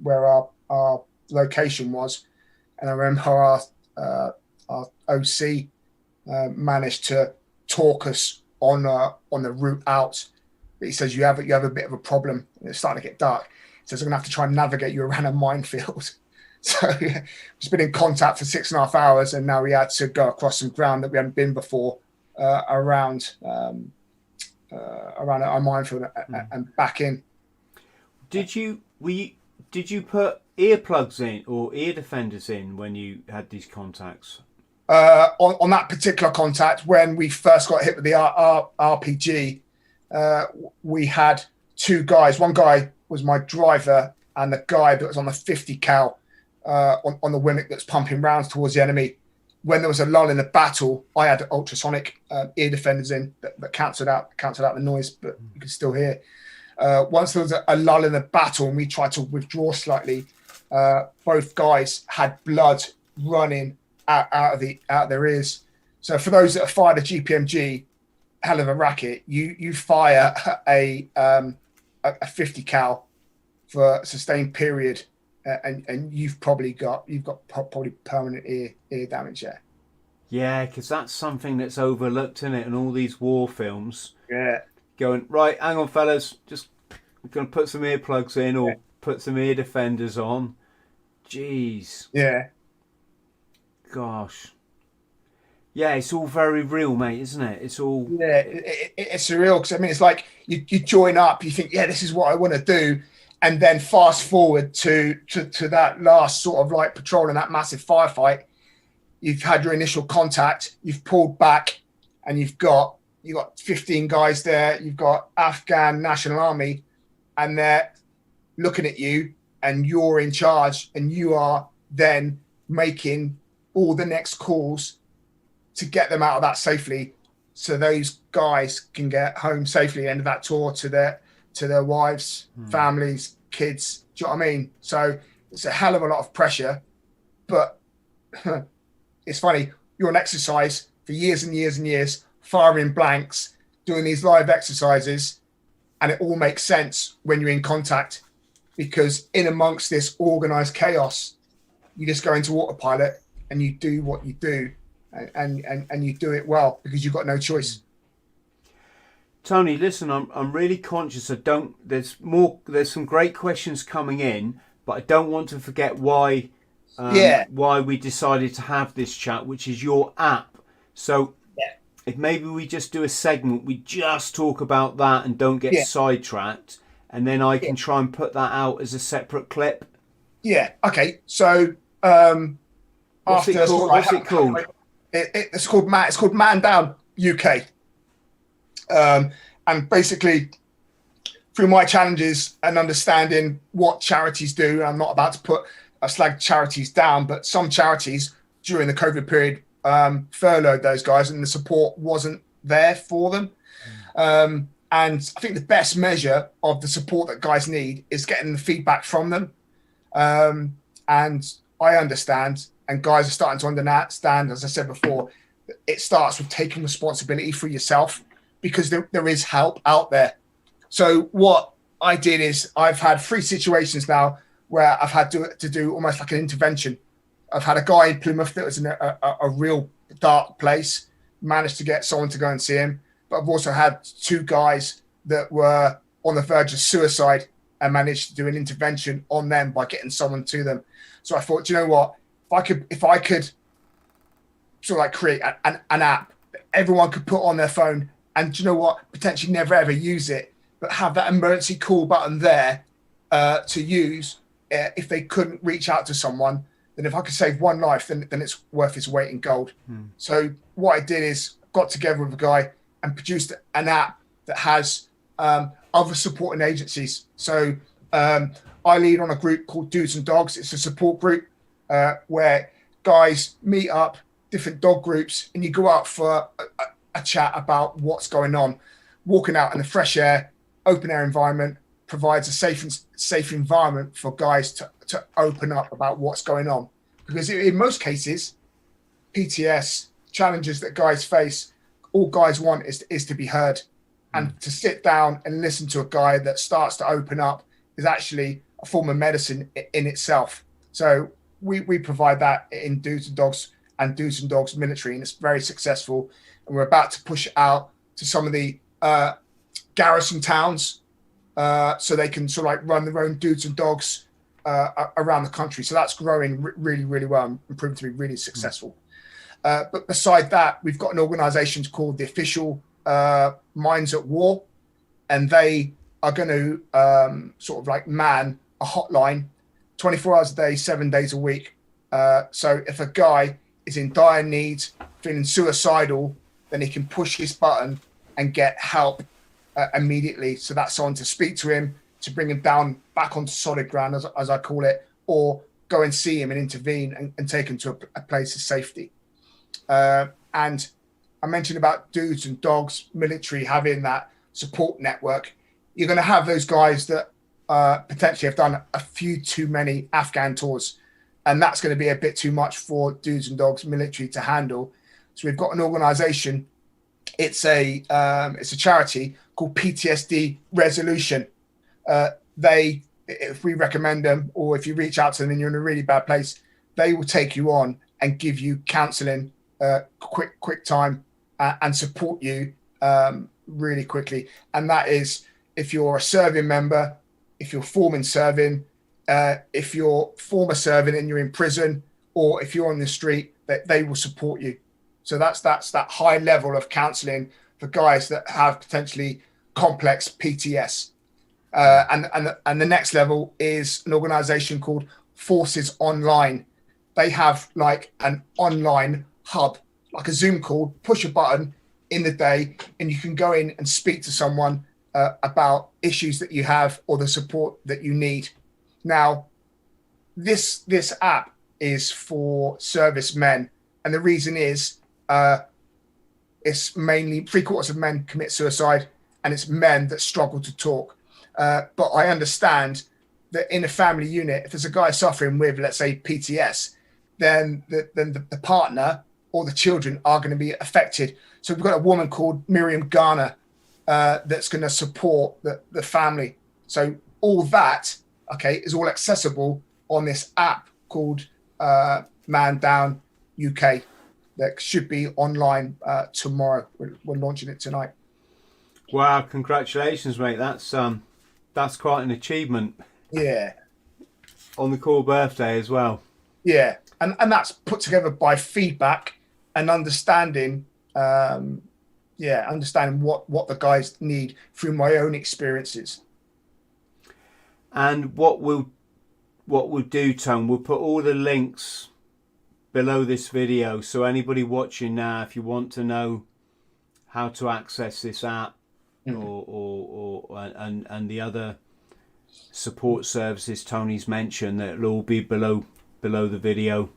where our location was, and I remember our OC managed to talk us on the route out. But he says you have a bit of a problem. It's starting to get dark. He says I'm gonna have to try and navigate you around a minefield. So we've been in contact for 6.5 hours, and now we had to go across some ground that we hadn't been before around our minefield and back in. Did you put earplugs in or ear defenders in when you had these contacts? On that particular contact, when we first got hit with the RPG, we had two guys. One guy was my driver, and the guy that was on the 50 cal on the Wimmick that's pumping rounds towards the enemy. When there was a lull in the battle, I had ultrasonic ear defenders in that cancelled out the noise, but you could still hear. Once there was a lull in the battle and we tried to withdraw slightly, both guys had blood running out of their ears. So for those that have fired a GPMG, hell of a racket. You fire a 50 cal for a sustained period, and you've probably got permanent ear damage there. Yeah, because that's something that's overlooked, isn't it? In all these war films. Yeah. Going, right, hang on, fellas, just going to put some earplugs in or put some ear defenders on. Jeez. Yeah. Gosh. Yeah, it's all very real, mate, isn't it? It's all... Yeah, it's surreal, because, I mean, it's like you join up, you think, yeah, this is what I want to do, and then fast forward to that last sort of like patrol and that massive firefight. You've had your initial contact, you've pulled back, and you've got 15 guys there, you've got Afghan National Army, and they're looking at you, and you're in charge, and you are then making all the next calls to get them out of that safely, so those guys can get home safely at the end of that tour to their wives, families, kids. Do you know what I mean? So it's a hell of a lot of pressure, but it's funny. You're on exercise for years and years and years, firing blanks, doing these live exercises, and it all makes sense when you're in contact, because in amongst this organized chaos, you just go into autopilot and you do what you do, and you do it well because you've got no choice. Tony, listen, I'm really conscious. There's some great questions coming in, but I don't want to forget why we decided to have this chat, which is your app. So if maybe we just do a segment, we just talk about that and don't get sidetracked, and then I can try and put that out as a separate clip. Yeah. Okay. So what's it called? It's called Man Down UK. And basically, through my challenges and understanding what charities do, I'm not about to put a slag charities down, but some charities during the COVID period furloughed those guys, and the support wasn't there for them. And I think the best measure of the support that guys need is getting the feedback from them. And I understand, and guys are starting to understand, as I said before, it starts with taking responsibility for yourself, because there is help out there. So what I did is, I've had 3 situations now where I've had to do almost like an intervention. I've had a guy in Plymouth that was in a real dark place, managed to get someone to go and see him. But I've also had 2 guys that were on the verge of suicide and managed to do an intervention on them by getting someone to them. So I thought, you know what, if I could sort of like create an app that everyone could put on their phone, and you know what, potentially never ever use it, but have that emergency call button there to use if they couldn't reach out to someone, then if I could save one life, then it's worth its weight in gold. So what I did is got together with a guy and produced an app that has other supporting agencies. So I lead on a group called Dudes and Dogs. It's a support group where guys meet up, different dog groups, and you go out for a chat about what's going on. Walking out in the fresh air, open air environment provides a safe environment for guys to open up about what's going on. Because in most cases, PTS challenges that guys face, all guys want is to be heard. And to sit down and listen to a guy that starts to open up is actually a form of medicine in itself. So we provide that in Dudes and Dogs and Dudes and Dogs Military, and it's very successful. And we're about to push it out to some of the garrison towns so they can sort of like run their own Dudes and Dogs around the country. So that's growing really, really well and proving to be really successful. But beside that, we've got an organization called the Official Minds at War, and they are going to sort of like man a hotline 24 hours a day, 7 days a week. So if a guy is in dire need, feeling suicidal, then he can push his button and get help immediately. So that's someone to speak to him, to bring him down back onto solid ground, as I call it, or go and see him and intervene and take him to a place of safety. And I mentioned about Dudes and Dogs Military having that support network. You're going to have those guys that potentially have done a few too many Afghan tours, and that's going to be a bit too much for Dudes and Dogs Military to handle. So we've got an organization. It's a charity called PTSD Resolution. They, if we recommend them, or if you reach out to them and you're in a really bad place, they will take you on and give you counseling quick time and support you really quickly. And that is if you're a serving member, if you're forming serving, if you're former serving and you're in prison, or if you're on the street, they will support you. So that's that high level of counseling for guys that have potentially complex PTS. And the next level is an organization called Forces Online. They have like an online hub, like a Zoom call, push a button in the day, and you can go in and speak to someone about issues that you have or the support that you need. Now, this app is for servicemen, and the reason is it's mainly 3/4 of men commit suicide, and it's men that struggle to talk. But I understand that in a family unit, if there's a guy suffering with, let's say, PTS, then the partner or the children are going to be affected. So we've got a woman called Miriam Garner that's going to support the family. So all that, okay, is all accessible on this app called Man Down UK that should be online tomorrow. We're launching it tonight. Wow, congratulations, mate. That's quite an achievement. Yeah. On the cool birthday as well. Yeah. And that's put together by feedback and understanding understanding what the guys need through my own experiences. And what we'll do, Tone, we'll put all the links below this video, so anybody watching now, if you want to know how to access this app and the other support services Tony's mentioned, that will all be below the video.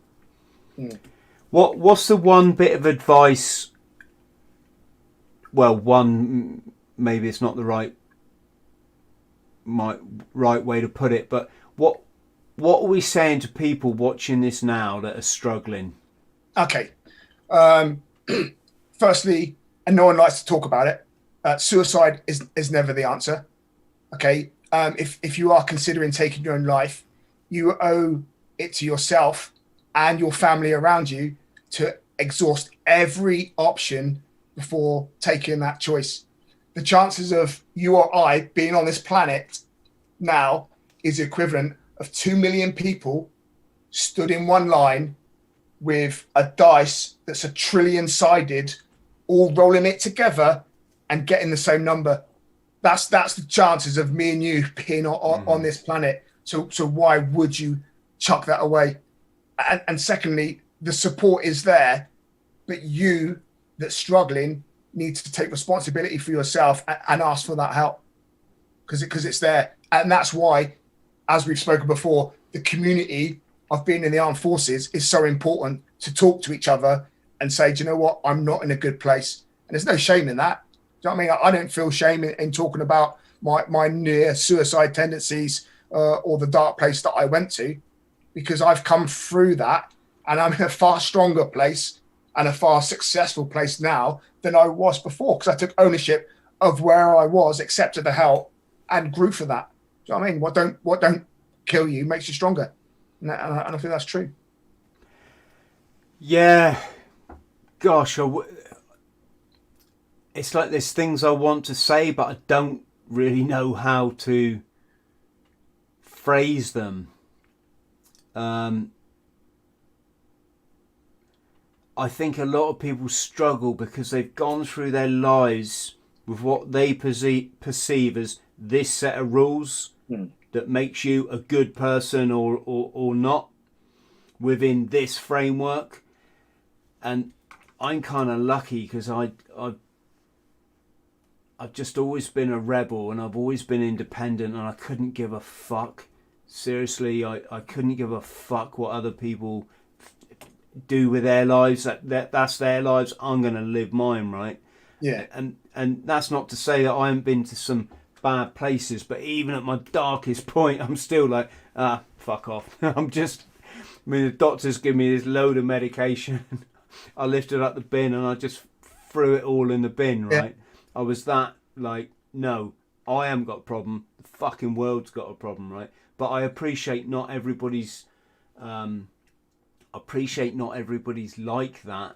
What's the one bit of advice well, one, maybe it's not the right way to put it, but what are we saying to people watching this now that are struggling? Okay. Firstly, and no one likes to talk about it, suicide is never the answer. Okay. If you are considering taking your own life, you owe it to yourself and your family around you to exhaust every option before taking that choice. The chances of you or I being on this planet now is equivalent of 2 million people stood in one line with a dice that's 1 trillion sided, all rolling it together and getting the same number. That's the chances of me and you being on this planet. So why would you chuck that away? And secondly, the support is there, but you that's struggling needs to take responsibility for yourself and ask for that help because it's there. And that's why, as we've spoken before, the community of being in the armed forces is so important, to talk to each other and say, do you know what? I'm not in a good place. And there's no shame in that. Do you know what I mean? I don't feel shame in talking about my near suicide tendencies or the dark place that I went to, because I've come through that and I'm in a far stronger place and a far successful place now than I was before, because I took ownership of where I was, accepted the help and grew for that. Do you know what I mean? What don't kill you makes you stronger. And I think that's true. Yeah. Gosh, it's like there's things I want to say, but I don't really know how to phrase them. I think a lot of people struggle because they've gone through their lives with what they perceive as this set of rules that makes you a good person or not within this framework. And I'm kind of lucky because I've just always been a rebel and I've always been independent, and I couldn't give a fuck. Seriously, I couldn't give a fuck what other people do with their lives. That's their lives. I'm going to live mine, right? Yeah. And that's not to say that I haven't been to some bad places, but even at my darkest point, I'm still like, fuck off. The doctors give me this load of medication. I lifted up the bin and I just threw it all in the bin, right? Yeah. I was that like, no, I haven't got a problem. The fucking world's got a problem, right? But I appreciate not everybody's like that.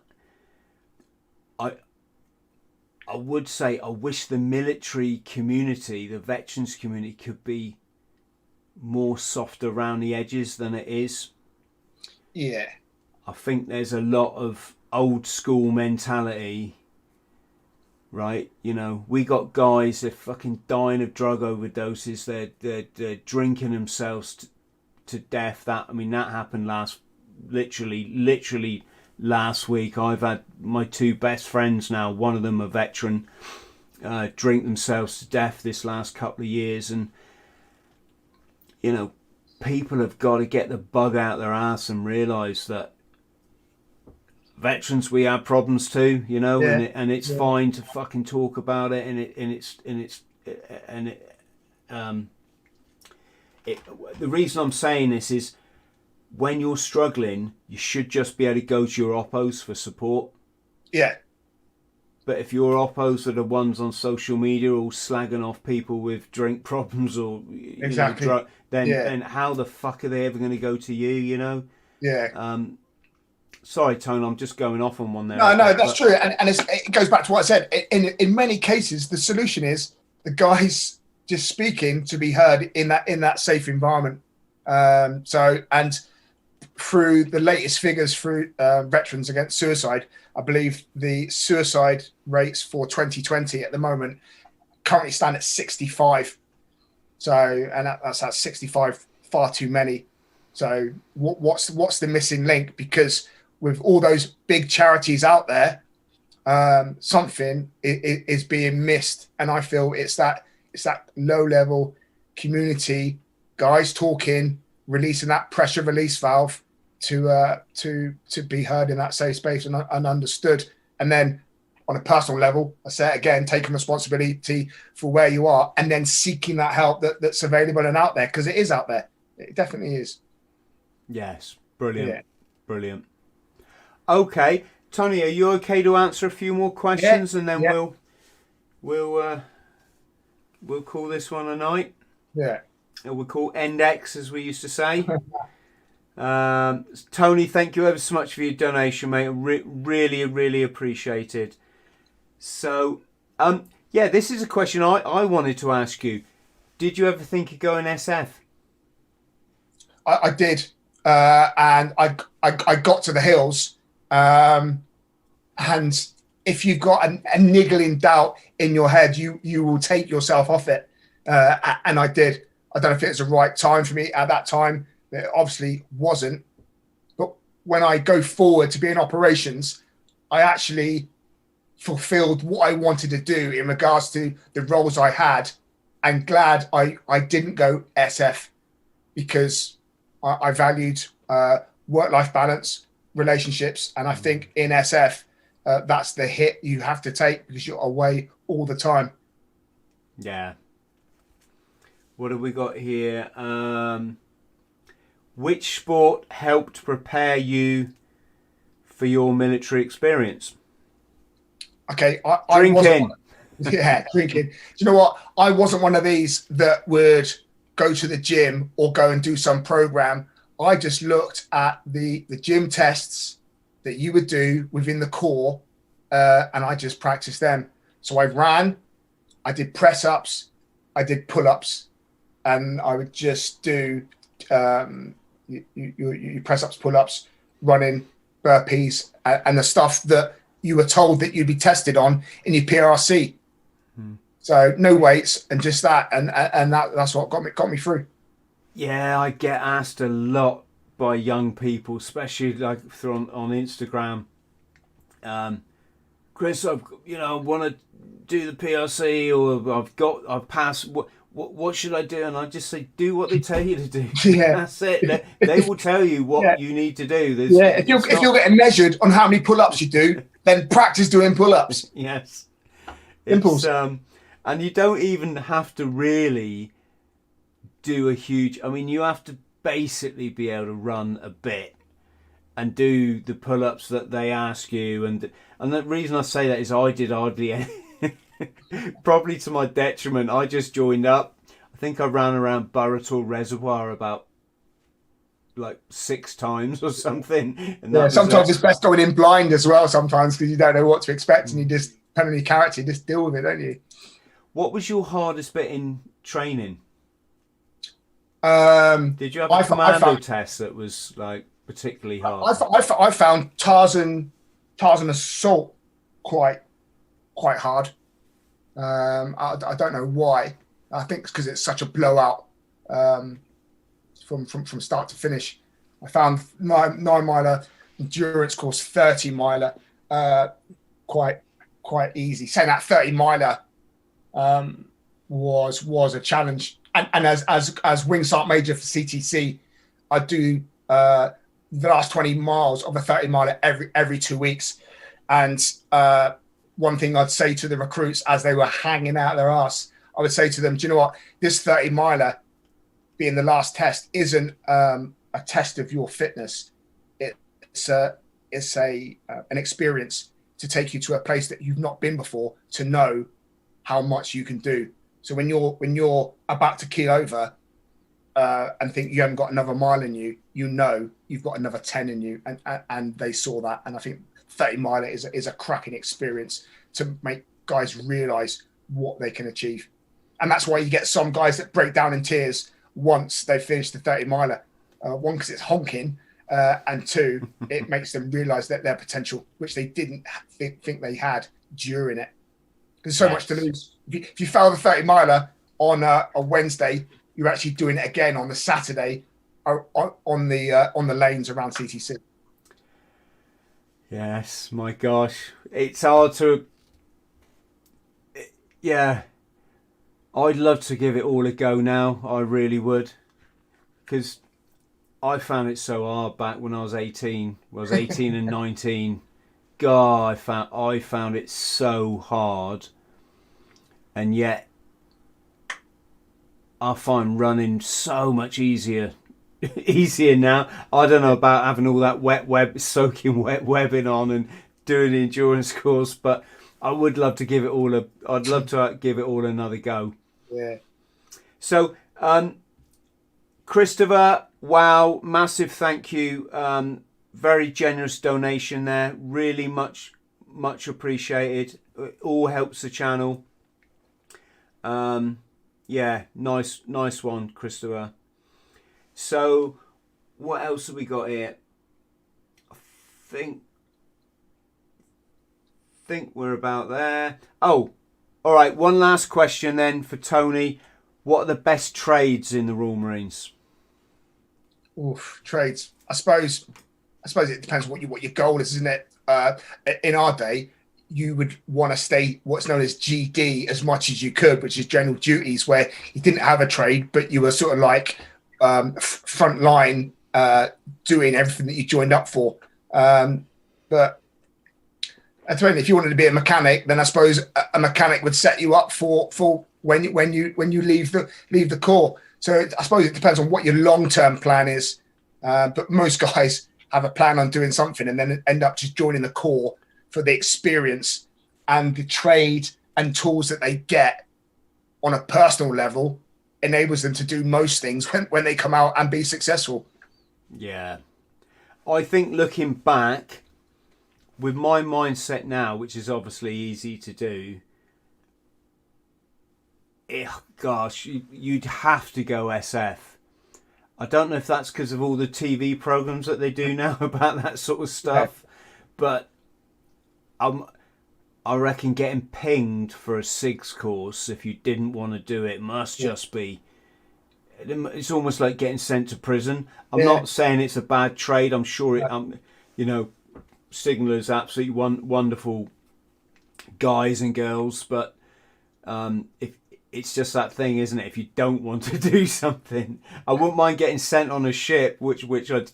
I would say I wish the military community, the veterans community, could be more soft around the edges than it is. Yeah. I think there's a lot of old school mentality, right? You know, we got guys, they're fucking dying of drug overdoses. They're drinking themselves to death. That happened literally last week. I've had my two best friends now, one of them a veteran, drink themselves to death this last couple of years. And, you know, people have got to get the bug out their ass and realise that veterans, we have problems too, you know, and it's fine to fucking talk about it, the reason I'm saying this is, when you're struggling, you should just be able to go to your oppos for support. Yeah. But if your oppos are the ones on social media all slagging off people with drink problems or then how the fuck are they ever going to go to you, you know? Yeah. Sorry, Tone, I'm just going off on one there. No, that's true. And it goes back to what I said. In many cases, the solution is the guys just speaking to be heard in that safe environment. And through the latest figures through Veterans Against Suicide, I believe the suicide rates for 2020 at the moment currently stand at 65. So, and that's 65 far too many. So what's the missing link? Because with all those big charities out there, something is being missed. And I feel it's that low level community guys talking, releasing that pressure release valve to be heard in that safe space and understood. And then on a personal level. I say it again, taking responsibility for where you are, and then seeking that help that's available and out there, because it is out there. It definitely is. Yes, brilliant, Yeah. brilliant. Okay, Tony, are you okay to answer a few more questions, and then we'll call this one a night? Yeah. We'll call end X, as we used to say. Tony, thank you ever so much for your donation, mate. Really appreciated. So, this is a question I wanted to ask you. Did you ever think of going SF? I did, and I got to the hills, and if you've got a niggling doubt in your head, you will take yourself off it, and I did. I don't know if it was the right time for me at that time. It obviously wasn't, but when I go forward to be in operations, I actually fulfilled what I wanted to do in regards to the roles I had. I'm glad I didn't go SF, because I valued work-life balance, relationships, and I think in SF, that's the hit you have to take, because you're away all the time. Yeah. What have we got here? Which sport helped prepare you for your military experience? Okay, Drinking. Drinking. Do you know what? I wasn't one of these that would go to the gym or go and do some program. I just looked at the gym tests that you would do within the Corps, and I just practiced them. So I ran, I did press-ups, I did pull-ups, and I would just do you press-ups, pull-ups, running, burpees, and the stuff that you were told that you'd be tested on in your PRC. So no weights and just that, and that's what got me through. Yeah, I get asked a lot by young people, especially like on Instagram. Chris, I want to do the PRC, or I've passed. What should I do? And I just say, do what they tell you to do. Yeah. That's it. They will tell you what you need to do. If you're getting measured on how many pull-ups you do, then practice doing pull-ups. Yes. Impulse. And you don't even have to really do a huge... I mean, you have to basically be able to run a bit and do the pull-ups that they ask you. And the reason I say that is I did hardly any. Probably to my detriment. I just joined up. I think I ran around Burrator Reservoir about like 6 times or something. And sometimes it's best going in blind as well, sometimes, because you don't know what to expect, and you just, depending on your character, you just deal with it, don't you? What was your hardest bit in training? Did you have a commando test that was like particularly hard? I found Tarzan Assault quite hard. I don't know why. I think it's because it's such a blowout from start to finish. I found 9-miler endurance course, 30-miler quite easy. Saying that 30-miler was a challenge. And as Wing Sergeant Major for CTC, I do the last 20 miles of a 30-miler every 2 weeks. And one thing I'd say to the recruits as they were hanging out their ass, I would say to them, do you know what? This 30-miler being the last test isn't a test of your fitness. It's an experience to take you to a place that you've not been before, to know how much you can do. So when you're about to keel over and think you haven't got another mile in you, you know you've got another 10 in you, and they saw that. And I think 30-miler is a cracking experience to make guys realise what they can achieve. And that's why you get some guys that break down in tears once they finish the 30-miler. One, because it's honking, and two, it makes them realise that their potential, which they didn't think they had during it. There's so much to lose. If you fail the 30-miler on a Wednesday, you're actually doing it again on the Saturday on the lanes around CTC. Yes, my gosh, it's hard to. Yeah, I'd love to give it all a go now. I really would, because I found it so hard back when I was 18. I was 18 and 19. God, I found it so hard, and yet I find running so much easier now. I don't know about having all that soaking wet webbing on and doing the endurance course, but I would love to give it all I'd love to give it all another go. Yeah. So, Christopher, wow, massive thank you. Very generous donation there. Really much appreciated. It all helps the channel. Yeah, nice one, Christopher. So, what else have we got here? I think we're about there. Oh, all right. One last question then for Tony. What are the best trades in the Royal Marines? Oof, trades. I suppose it depends what your goal is, isn't it? In our day, you would want to stay what's known as GD as much as you could, which is general duties, where you didn't have a trade, but you were sort of like front line doing everything that you joined up for. But if you wanted to be a mechanic, then I suppose a mechanic would set you up for when you leave the corps. So I suppose it depends on what your long-term plan is. But most guys have a plan on doing something and then end up just joining the corps for the experience and the trade and tools that they get on a personal level enables them to do most things when they come out and be successful. Yeah. I think looking back, with my mindset now, which is obviously easy to do, gosh, you'd have to go SF. I don't know if that's because of all the TV programs that they do now about that sort of stuff, but I reckon getting pinged for a SIGs course if you didn't want to do it must just be, it's almost like getting sent to prison. I'm not saying it's a bad trade. I'm sure signalers, absolutely wonderful guys and girls, but if it's just that thing, isn't it? If you don't want to do something, I wouldn't mind getting sent on a ship, which I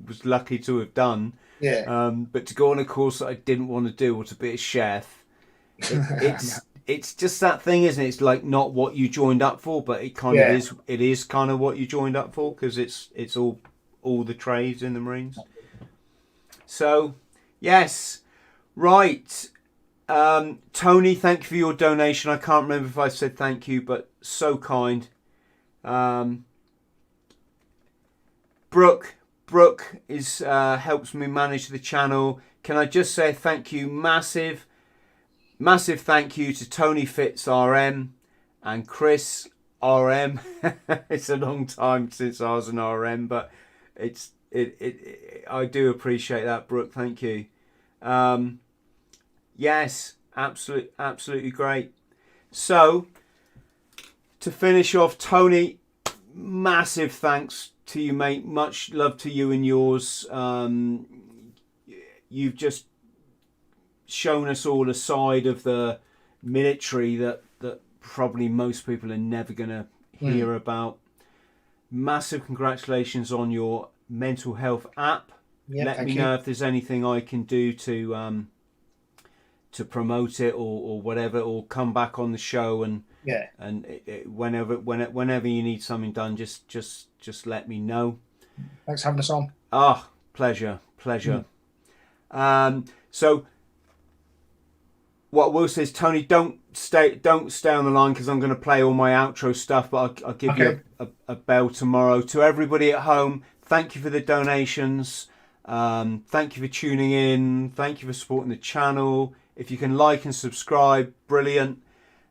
was lucky to have done. Yeah. But to go on a course that I didn't want to do, or to be a chef, it's just that thing, isn't it? It's like not what you joined up for, but it kind of is. It is kind of what you joined up for, because it's all the trades in the Marines. So, yes, right. Tony, thank you for your donation. I can't remember if I said thank you, but so kind. Brooke is helps me manage the channel. Can I just say thank you, massive thank you to Tony Phipps RM and Chris RM. It's a long time since I was an RM, but I do appreciate that, Brooke. Thank you. Yes, absolutely great. So, to finish off, Tony, massive thanks to you, mate. Much love to you and yours. You've just shown us all a side of the military that probably most people are never going to hear about. Massive congratulations on your mental health app. Let me know if there's anything I can do to promote it or whatever, or come back on the show and whenever you need something done, just let me know. Thanks for having us on. Pleasure. So what I will say is, Tony, don't stay on the line, because I'm going to play all my outro stuff, but I'll give you a bell tomorrow. To everybody at home, thank you for the donations. Thank you for tuning in. Thank you for supporting the channel. If you can like and subscribe, brilliant.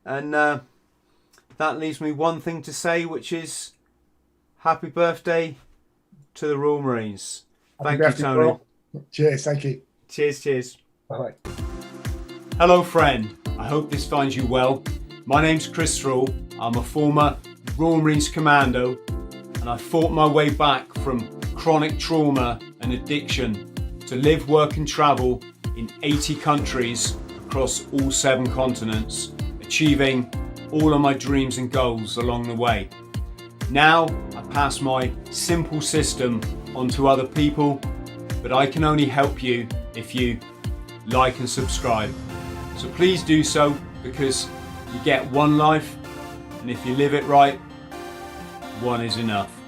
And that leaves me one thing to say, which is happy birthday to the Royal Marines. Thank you, Tony. Bro. Cheers, thank you. Cheers. Bye. Hello, friend. I hope this finds you well. My name's Chris Thrall. I'm a former Royal Marines commando, and I fought my way back from chronic trauma and addiction to live, work and travel in 80 countries across all 7 continents, achieving all of my dreams and goals along the way. Now I pass my simple system on to other people, but I can only help you if you like and subscribe. So please do so, because you get one life, and if you live it right, one is enough.